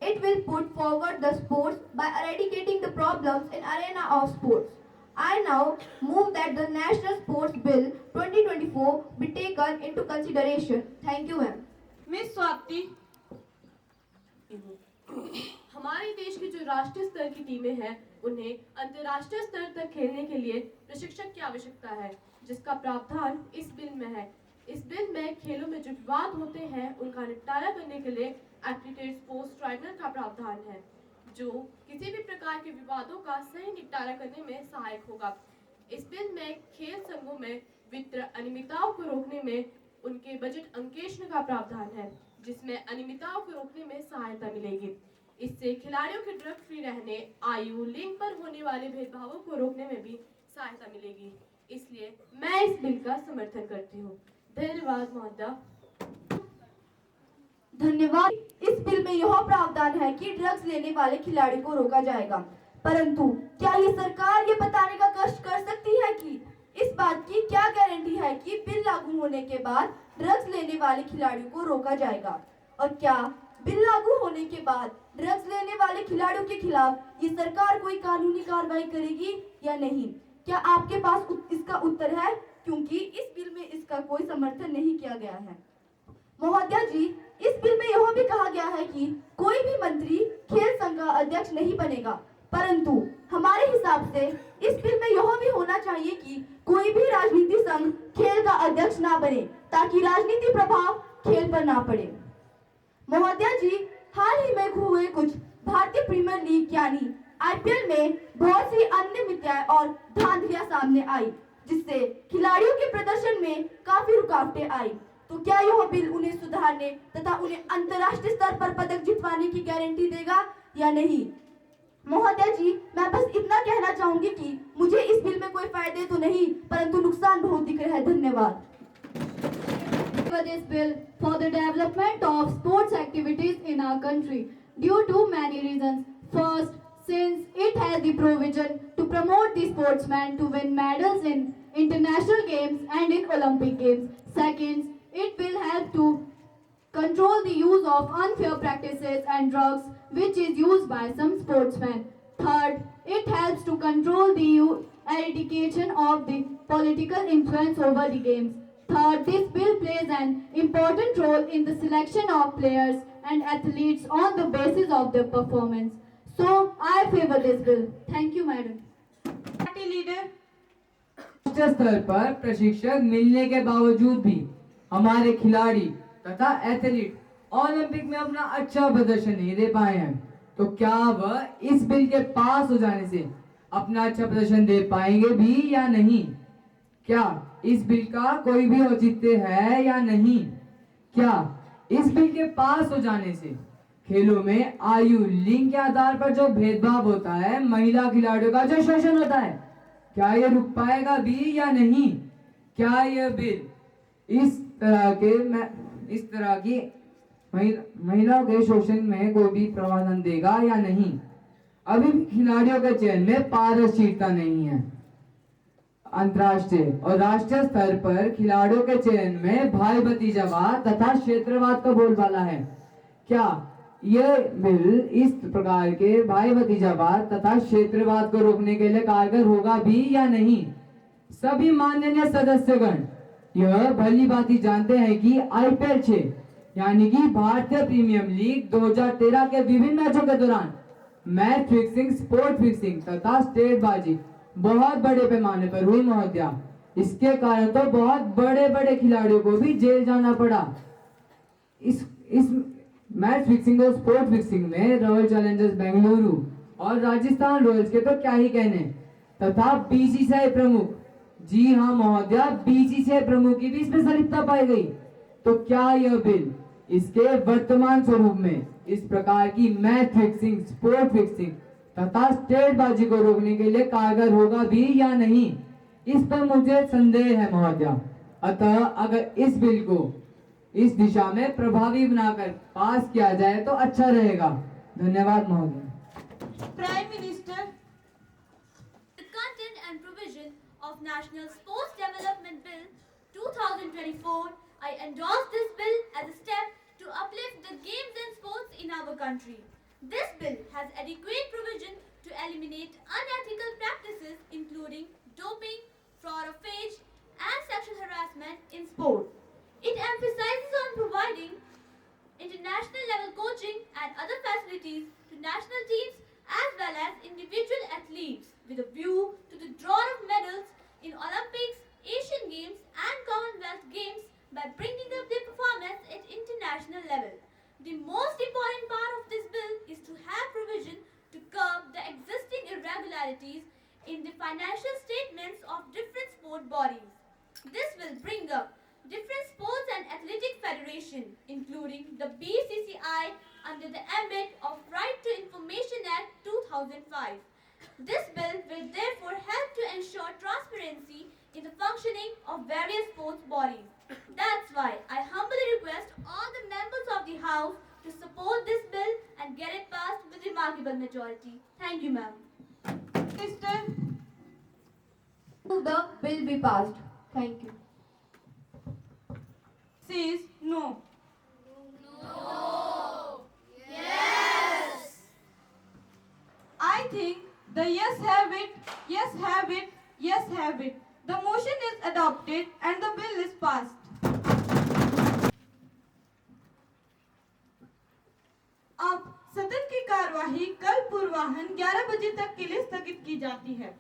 It will put forward the sports by eradicating the problems in arena of sports. I now move that the National Sports Bill 2024 be taken into consideration. Thank you, ma'am. Miss Swati, हमारे देश की जो राष्ट्रीय स्तर की टीमें हैं उन्हें अंतर्राष्ट्रीय स्तर तक खेलने के लिए प्रशिक्षक की आवश्यकता है, जिसका प्रावधान इस बिल में है। इस बिल में खेलों में जो विवाद होते हैं उनका निपटारा करने के लिए एप्लीटेड स्पोर्ट्स ट्राइब्यूनल का प्रावधान है, जो किसी भी प्रकार के विवादों का सही निपटारा करने में सहायक होगा। इस बिल में खेल संघों में वित्तीय अनियमितताओं को रोकने में उनके बजट अंकेक्षण का प्रावधान है, जिसमें अनियमितताओं को रोकने में सहायता मिलेगी। इससे खिलाड़ियों के ड्रग फ्री रहने, आयु, लिंग पर होने वाले भेदभावों को रोकने में भी सहायता मिलेगी। इसलिए मैं इस बिल का समर्थन करती हूँ। धन्यवाद महोदया। धन्यवाद। इस बिल में यह प्रावधान है कि ड्रग्स लेने वाले खिलाड़ी को रोका जाएगा, परंतु क्या ये सरकार ये बताने का कष्ट कर सकती है कि इस बात की क्या गारंटी है कि बिल लागू होने के बाद ड्रग्स लेने वाले खिलाड़ियों को रोका जाएगा, और क्या बिल लागू होने के बाद ड्रग्स लेने वाले खिलाड़ियों के खिलाफ ये सरकार कोई कानूनी कार्रवाई करेगी या नहीं? क्या आपके पास इसका उत्तर है? क्योंकि इस बिल में इसका कोई समर्थन नहीं किया गया है। महोदया जी, इस बिल में यह भी कहा गया है कि कोई भी मंत्री खेल संघ का अध्यक्ष नहीं बनेगा, परंतु हमारे हिसाब से इस बिल में यह भी होना चाहिए कि कोई भी राजनीति संघ खेल का अध्यक्ष ना बने, ताकि राजनीति प्रभाव खेल पर ना पड़े। महोदया जी, हाल ही में हुए कुछ भारतीय प्रीमियर लीग यानी IPL में बहुत सी अनियमितताएं और धांधलियां सामने आई, जिससे खिलाड़ियों के प्रदर्शन में काफी रुकावटें आई। तो क्या यह बिल उन्हें सुधारने तथा उन्हें अंतर्राष्ट्रीय स्तर पर पदक जितवाने की गारंटी देगा या नहीं? महोदया जी, मैं बस इतना कहना चाहूंगी कि मुझे इस बिल में कोई फायदे तो नहीं, परंतु नुकसान बहुत दिख रहा है। धन्यवाद। This bill for the development of sports activities in our country due to many reasons. First, since it has the provision to promote the sportsmen to win medals in international games and in Olympic games. Second, it will help to control the use of unfair practices and drugs which is used by some sportsmen. Third, it helps to control the eradication of the political influence over the games. Third, this bill plays an important role in the selection of players and athletes on the basis of their performance. So, I favor this bill. Thank you, madam. Party leader. राष्ट्रीय स्तर पर प्रशिक्षण मिलने के बावजूद भी हमारे खिलाड़ी तथा एथलीट ओलंपिक में अपना अच्छा प्रदर्शन नहीं दे पाए हैं, तो क्या वह इस बिल के पास हो जाने से अपना अच्छा प्रदर्शन दे पाएंगे भी या नहीं? क्या इस बिल का कोई भी औचित्य है या नहीं? क्या इस बिल के पास हो जाने से खेलों में आयु, लिंग के आधार पर जो भेदभाव होता है, महिला खिलाड़ियों का जो शोषण होता है, क्या ये रुक पाएगा भी या नहीं? क्या यह बिल इस तरह की महिलाओं के शोषण में कोई भी प्रावधान देगा या नहीं? अभी भी खिलाड़ियों के चयन में पारदर्शिता नहीं है। अंतर्राष्ट्रीय और राष्ट्रीय स्तर पर खिलाड़ियों के चयन में भाई भतीजावाद तथा क्षेत्रवाद का बोलबाला है। क्या यह बिल इस प्रकार के भाई भतीजावाद तथा क्षेत्रवाद को रोकने के लिए कारगर होगा भी या नहीं? सभी माननीय सदस्यगण यह भली भांति जानते हैं कि IPL 6 यानी कि भारतीय प्रीमियर लीग 2013 के विभिन्न मैचों के दौरान मैच फिक्सिंग, स्पोर्ट फिक्सिंग तथा स्टेट बाजी बहुत बड़े पैमाने पर हुई महोदया। इसके कारण तो बहुत बड़े बड़े खिलाड़ियों को भी जेल जाना पड़ा। इस मैच फिक्सिंग और स्पोर्ट फिक्सिंग में रॉयल चैलेंजर्स बेंगलुरु और राजस्थान रॉयल्स के तो क्या ही कहने, तथा बीसीसीआई प्रमुख, जी हाँ महोदया, बीसीसीआई प्रमुख की भी इसमें संलिप्तता पाई गई। तो क्या यह बिल इसके वर्तमान स्वरूप में इस प्रकार की मैच फिक्सिंग, स्पोर्ट फिक्सिंग तथा स्टेटबाजी को रोकने के लिए कारगर होगा भी या नहीं, इस पर मुझे संदेह है महोदया। अतः अगर इस बिल को इस दिशा में प्रभावी बनाकर पास किया जाए तो अच्छा रहेगा। धन्यवाद महोदय। Prime Minister, the content and provision of National Sports Development Bill 2024, I endorse this bill as a step to uplift the games and sports in our country. This bill has adequate provision to eliminate unethical practices including doping, fraud of age, and sexual harassment in sport. It emphasizes on providing international level coaching and other facilities to national teams as well as individual athletes with a view to the draw of medals in Olympics, Asian Games and Commonwealth Games by bringing up their performance at international level. The most important part of this bill is to have provision to curb the existing irregularities in the financial statements of different sport bodies. This will bring up different sports and athletic federation, including the BCCI, under the ambit of Right to Information Act 2005. This bill will therefore help to ensure transparency in the functioning of various sports bodies. That's why I humbly request all the members of the House to support this bill and get it passed with remarkable majority. Thank you, ma'am. Minister, The bill be passed. Thank you. says no. Yes. I think the yes have it, yes have it, yes have it. The motion is adopted and the bill is passed. अब सदन की कार्यवाही कल पूर्वाह्न 11 बजे तक के लिए स्थगित की जाती है।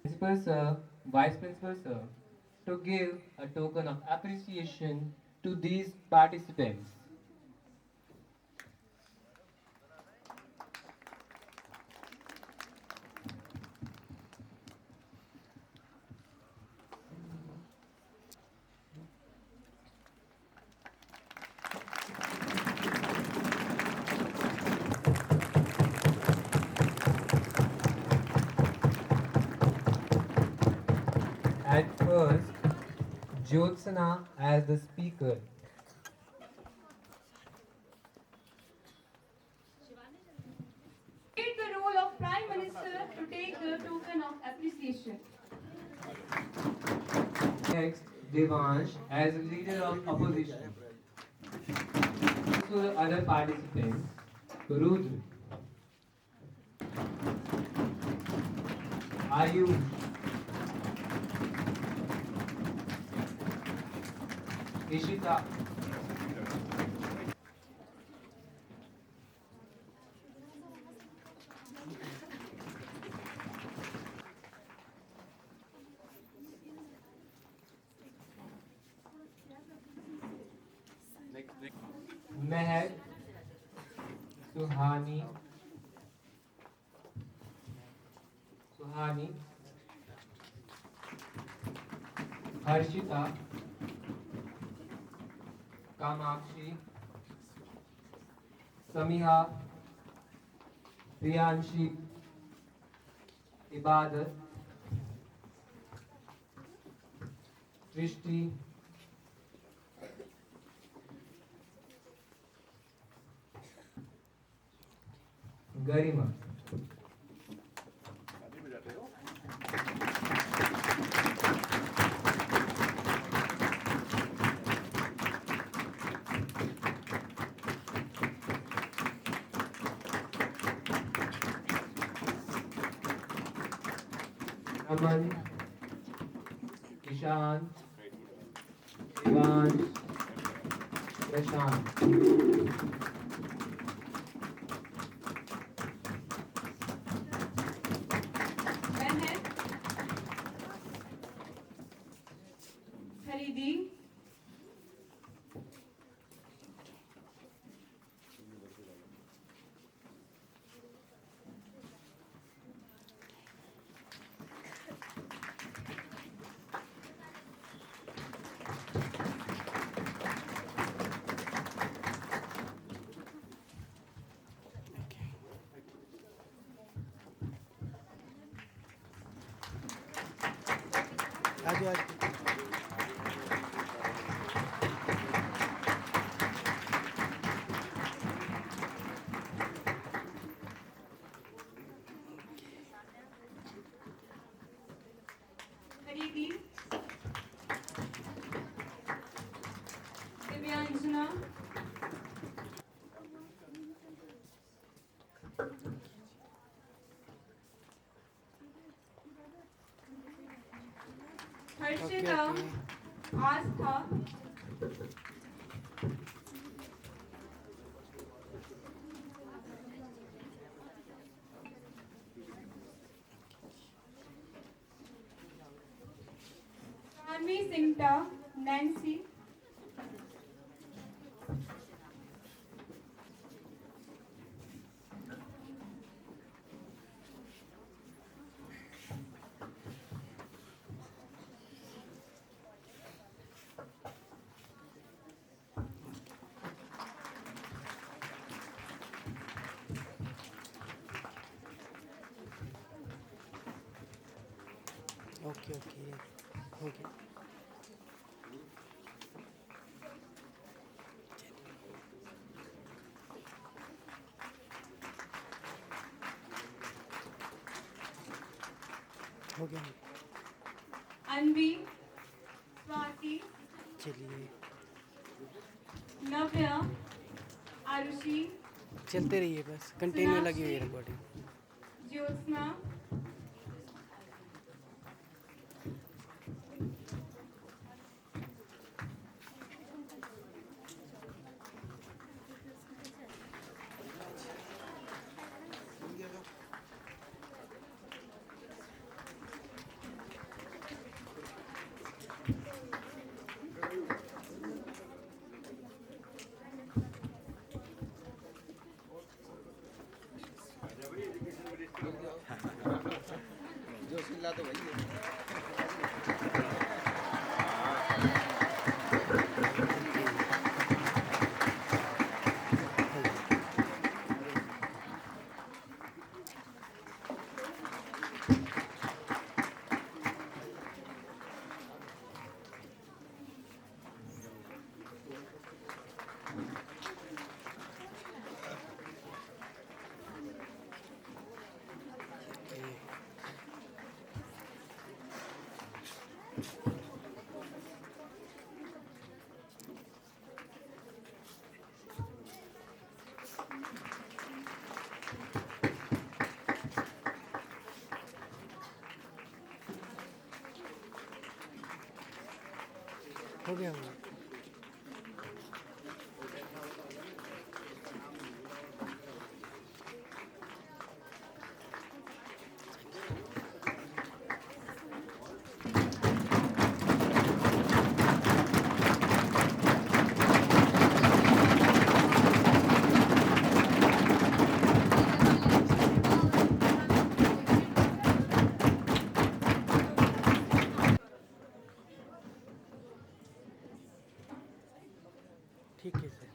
Principal Sir, Vice Principal Sir, to give a token of appreciation to these participants. At first, Jyotsna as the speaker. Take the role of Prime Minister to take the token of appreciation. Next, Devansh as a leader of opposition. To the other participants, Rudra, Ayush, Ishita, Mehak, Suhani, Harshita, Kamakshi, Samiha, Priyanshi, Ibadat, Trishti, Garima. Aman, Ishant, Ivan, प्रशांत। खरीदी, आज आज खरीदी, Divyanjana, Harshita, Astha, Shanvi Singta, Nancy, okay okay okay हो गया। अनवी, स्वाति, चलिए नव्या, आरुषि, चलते रहिए, बस कंटिन्यू लगी हुई है रिकॉर्डिंग। ज्योत्सना, जो सिला तो वही है। हो गया वो। ठीक है सर।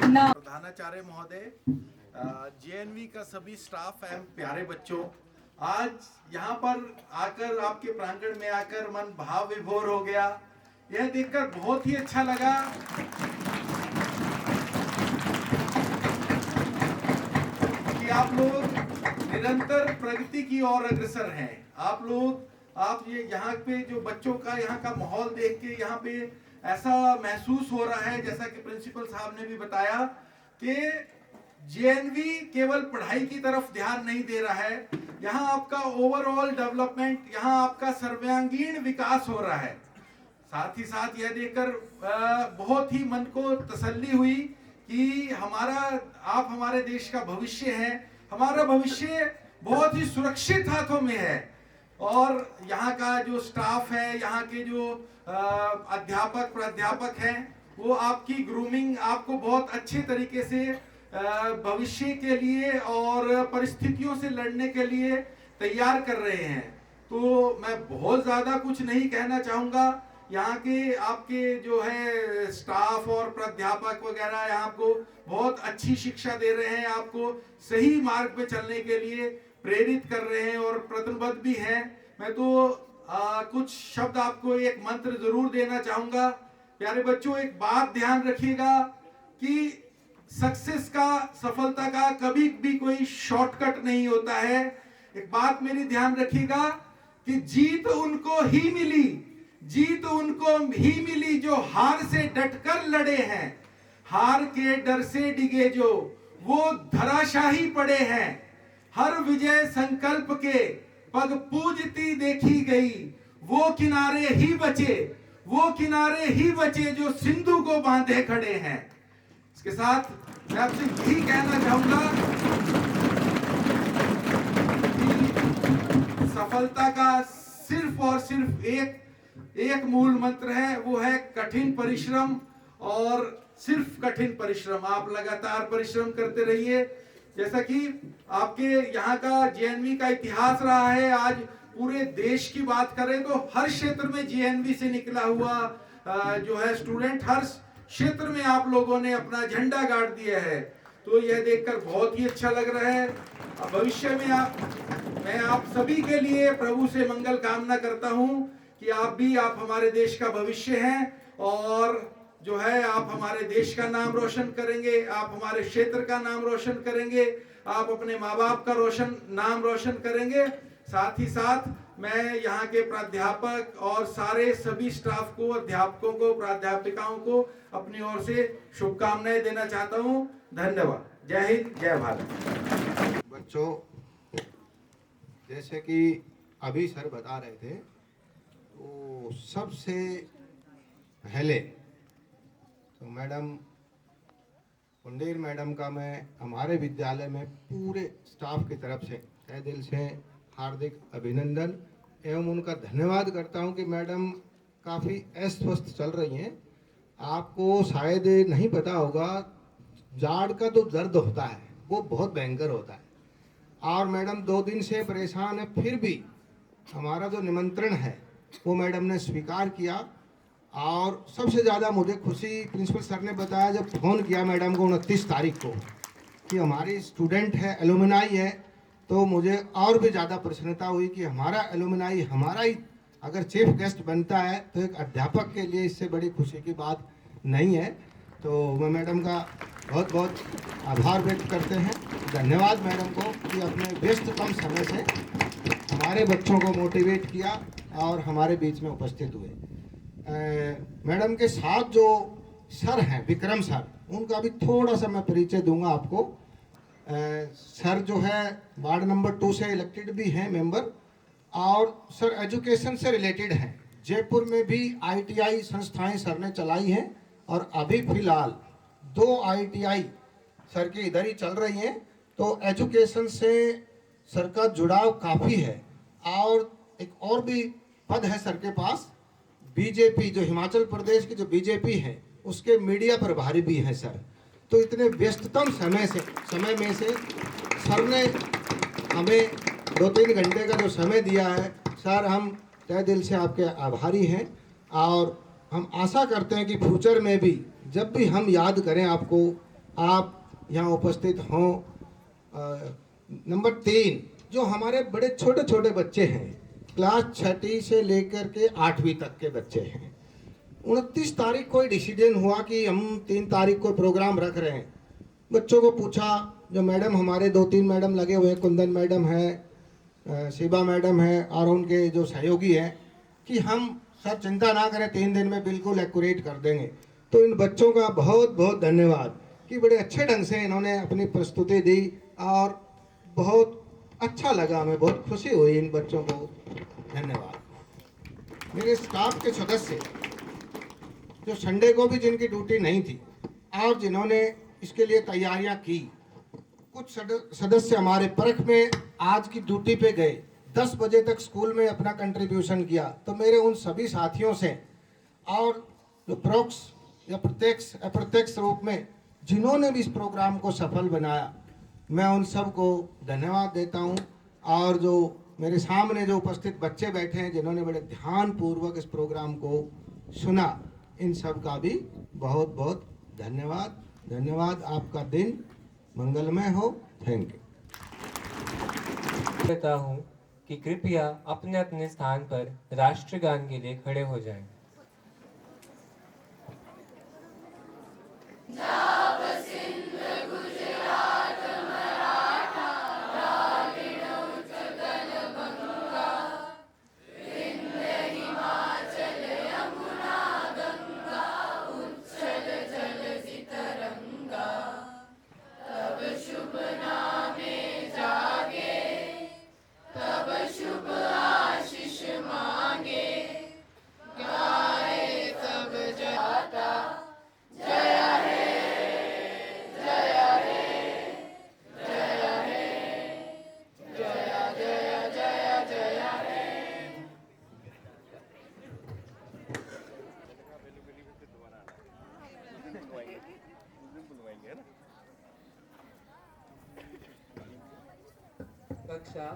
प्रधानाचार्य महोदय, जेएनवी का सभी स्टाफ एवं प्यारे बच्चों, आज यहाँ पर आकर आपके प्रांगण में आकर मन भाव विभोर हो गया। यह देखकर बहुत ही अच्छा लगा कि आप लोग निरंतर प्रगति की ओर अग्रसर हैं। आप ये यहाँ पे जो बच्चों का यहाँ का माहौल देख के यहाँ पे ऐसा महसूस हो रहा है, जैसा कि प्रिंसिपल साहब ने भी बताया, कि जेएनवी केवल पढ़ाई की तरफ ध्यान नहीं दे रहा है, यहाँ आपका ओवरऑल डेवलपमेंट, यहाँ आपका सर्वांगीण विकास हो रहा है। साथ ही साथ यह देखकर बहुत ही मन को तसल्ली हुई कि आप हमारे देश का भविष्य हैं। हमारा भविष्य बहुत ही सुरक्षित हाथों में है और यहाँ का जो स्टाफ है, यहाँ के जो अध्यापक प्राध्यापक हैं, वो आपकी ग्रूमिंग आपको बहुत अच्छे तरीके से भविष्य के लिए और परिस्थितियों से लड़ने के लिए तैयार कर रहे हैं। तो मैं बहुत ज्यादा कुछ नहीं कहना चाहूंगा। यहाँ के आपके जो है स्टाफ और प्राध्यापक वगैरह यहाँ आपको बहुत अच्छी शिक्षा दे रहे हैं, आपको सही मार्ग पे चलने के लिए प्रेरित कर रहे हैं और प्रतिबद्ध भी हैं। मैं तो कुछ शब्द आपको एक मंत्र जरूर देना चाहूंगा। प्यारे बच्चों, एक बात ध्यान रखिएगा कि सक्सेस का, सफलता का कभी भी कोई शॉर्टकट नहीं होता है। एक बात मेरी ध्यान रखिएगा कि जीत उनको ही मिली जो हार से डटकर लड़े हैं। हार के डर से डिगे जो वो धराशाही पड़े हैं। हर विजय संकल्प के पग पूजती देखी गई। वो किनारे ही बचे जो सिंधु को बांधे खड़े हैं। इसके साथ मैं आपसे यही कहना चाहूंगा कि सफलता का सिर्फ और सिर्फ एक मूल मंत्र है, वो है कठिन परिश्रम और सिर्फ कठिन परिश्रम। आप लगातार परिश्रम करते रहिए। जैसा कि आपके यहाँ का जेएनवी का इतिहास रहा है, आज पूरे देश की बात करें तो हर क्षेत्र में जेएनवी से निकला हुआ जो है स्टूडेंट, हर क्षेत्र में आप लोगों ने अपना झंडा गाड़ दिया है। तो यह देखकर बहुत ही अच्छा लग रहा है। भविष्य में मैं आप सभी के लिए प्रभु से मंगल कामना करता हूं कि आप हमारे देश का भविष्य हैं और जो है आप हमारे देश का नाम रोशन करेंगे, आप हमारे क्षेत्र का नाम रोशन करेंगे, आप अपने माँ बाप का नाम रोशन करेंगे। साथ ही साथ मैं यहाँ के प्राध्यापक और सारे सभी स्टाफ को, अध्यापकों को, प्राध्यापिकाओं को अपनी ओर से शुभकामनाएं देना चाहता हूँ। धन्यवाद। जय हिंद, जय भारत। बच्चों, जैसे कि अभी सर बता रहे थे, तो सबसे पहले तो मैडम पुंडेर मैडम का मैं हमारे विद्यालय में पूरे स्टाफ की तरफ से तहे दिल से हार्दिक अभिनंदन एवं उनका धन्यवाद करता हूं कि मैडम काफ़ी अस्वस्थ चल रही हैं। आपको शायद नहीं पता होगा, जाड़ का जो दर्द होता है वो बहुत भयंकर होता है और मैडम 2 दिन से परेशान है। फिर भी हमारा जो निमंत्रण है वो मैडम ने स्वीकार किया और सबसे ज़्यादा मुझे खुशी प्रिंसिपल सर ने बताया जब फ़ोन किया मैडम को 29 तारीख को कि हमारी स्टूडेंट है, एलुमनाई है, तो मुझे और भी ज़्यादा प्रसन्नता हुई कि हमारा एलुमनाई हमारा ही अगर चीफ गेस्ट बनता है तो एक अध्यापक के लिए इससे बड़ी खुशी की बात नहीं है। तो मैं मैडम का बहुत बहुत आभार व्यक्त करते हैं। धन्यवाद मैडम को कि अपने व्यस्ततम समय से हमारे बच्चों को मोटिवेट किया और हमारे बीच में उपस्थित हुए। मैडम के साथ जो सर हैं, विक्रम सर, उनका भी थोड़ा सा मैं परिचय दूंगा आपको। सर जो है वार्ड नंबर 2 से इलेक्टेड भी हैं मेंबर और सर एजुकेशन से रिलेटेड हैं। जयपुर में भी ITI संस्थाएं सर ने चलाई हैं और अभी फिलहाल 2 ITI सर की इधर ही चल रही हैं। तो एजुकेशन से सर का जुड़ाव काफ़ी है और एक और भी पद है सर के पास, बीजेपी जो हिमाचल प्रदेश की जो बीजेपी है उसके मीडिया प्रभारी भी हैं सर। तो इतने व्यस्ततम समय में से सर ने हमें 2-3 घंटे का जो समय दिया है, सर हम तहे दिल से आपके आभारी हैं और हम आशा करते हैं कि फ्यूचर में भी जब भी हम याद करें आपको, आप यहाँ उपस्थित हों। नंबर 3, जो हमारे बड़े छोटे छोटे बच्चे हैं, क्लास 6ठी से लेकर के 8वीं तक के बच्चे हैं, 29 तारीख को डिसीजन हुआ कि हम 3 तारीख को प्रोग्राम रख रहे हैं। बच्चों को पूछा, जो मैडम हमारे 2-3 मैडम लगे हुए हैं, कुंदन मैडम है, शिबा मैडम है और उनके जो सहयोगी हैं, कि हम सर चिंता ना करें, 3 दिन में बिल्कुल एक्यूरेट कर देंगे। तो इन बच्चों का बहुत बहुत धन्यवाद कि बड़े अच्छे ढंग से इन्होंने अपनी प्रस्तुति दी और बहुत अच्छा लगा, हमें बहुत खुशी हुई इन बच्चों को। धन्यवाद। मेरे स्टाफ के सदस्य जो संडे को भी जिनकी ड्यूटी नहीं थी और जिन्होंने इसके लिए तैयारियां की, कुछ सदस्य हमारे परख में आज की ड्यूटी पे गए, 10 बजे तक स्कूल में अपना कंट्रीब्यूशन किया। तो मेरे उन सभी साथियों से और जो प्रोक्स या प्रत्यक्ष अप्रत्यक्ष रूप में जिन्होंने भी इस प्रोग्राम को सफल बनाया, मैं उन सबको धन्यवाद देता हूं। और जो मेरे सामने जो उपस्थित बच्चे बैठे हैं जिन्होंने बड़े ध्यानपूर्वक इस प्रोग्राम को सुना, इन सब का भी बहुत बहुत धन्यवाद। धन्यवाद। आपका दिन मंगलमय हो। Thank you. कहता हूँ कि कृपया अपने अपने स्थान पर राष्ट्रगान के लिए खड़े हो जाएं। कक्षा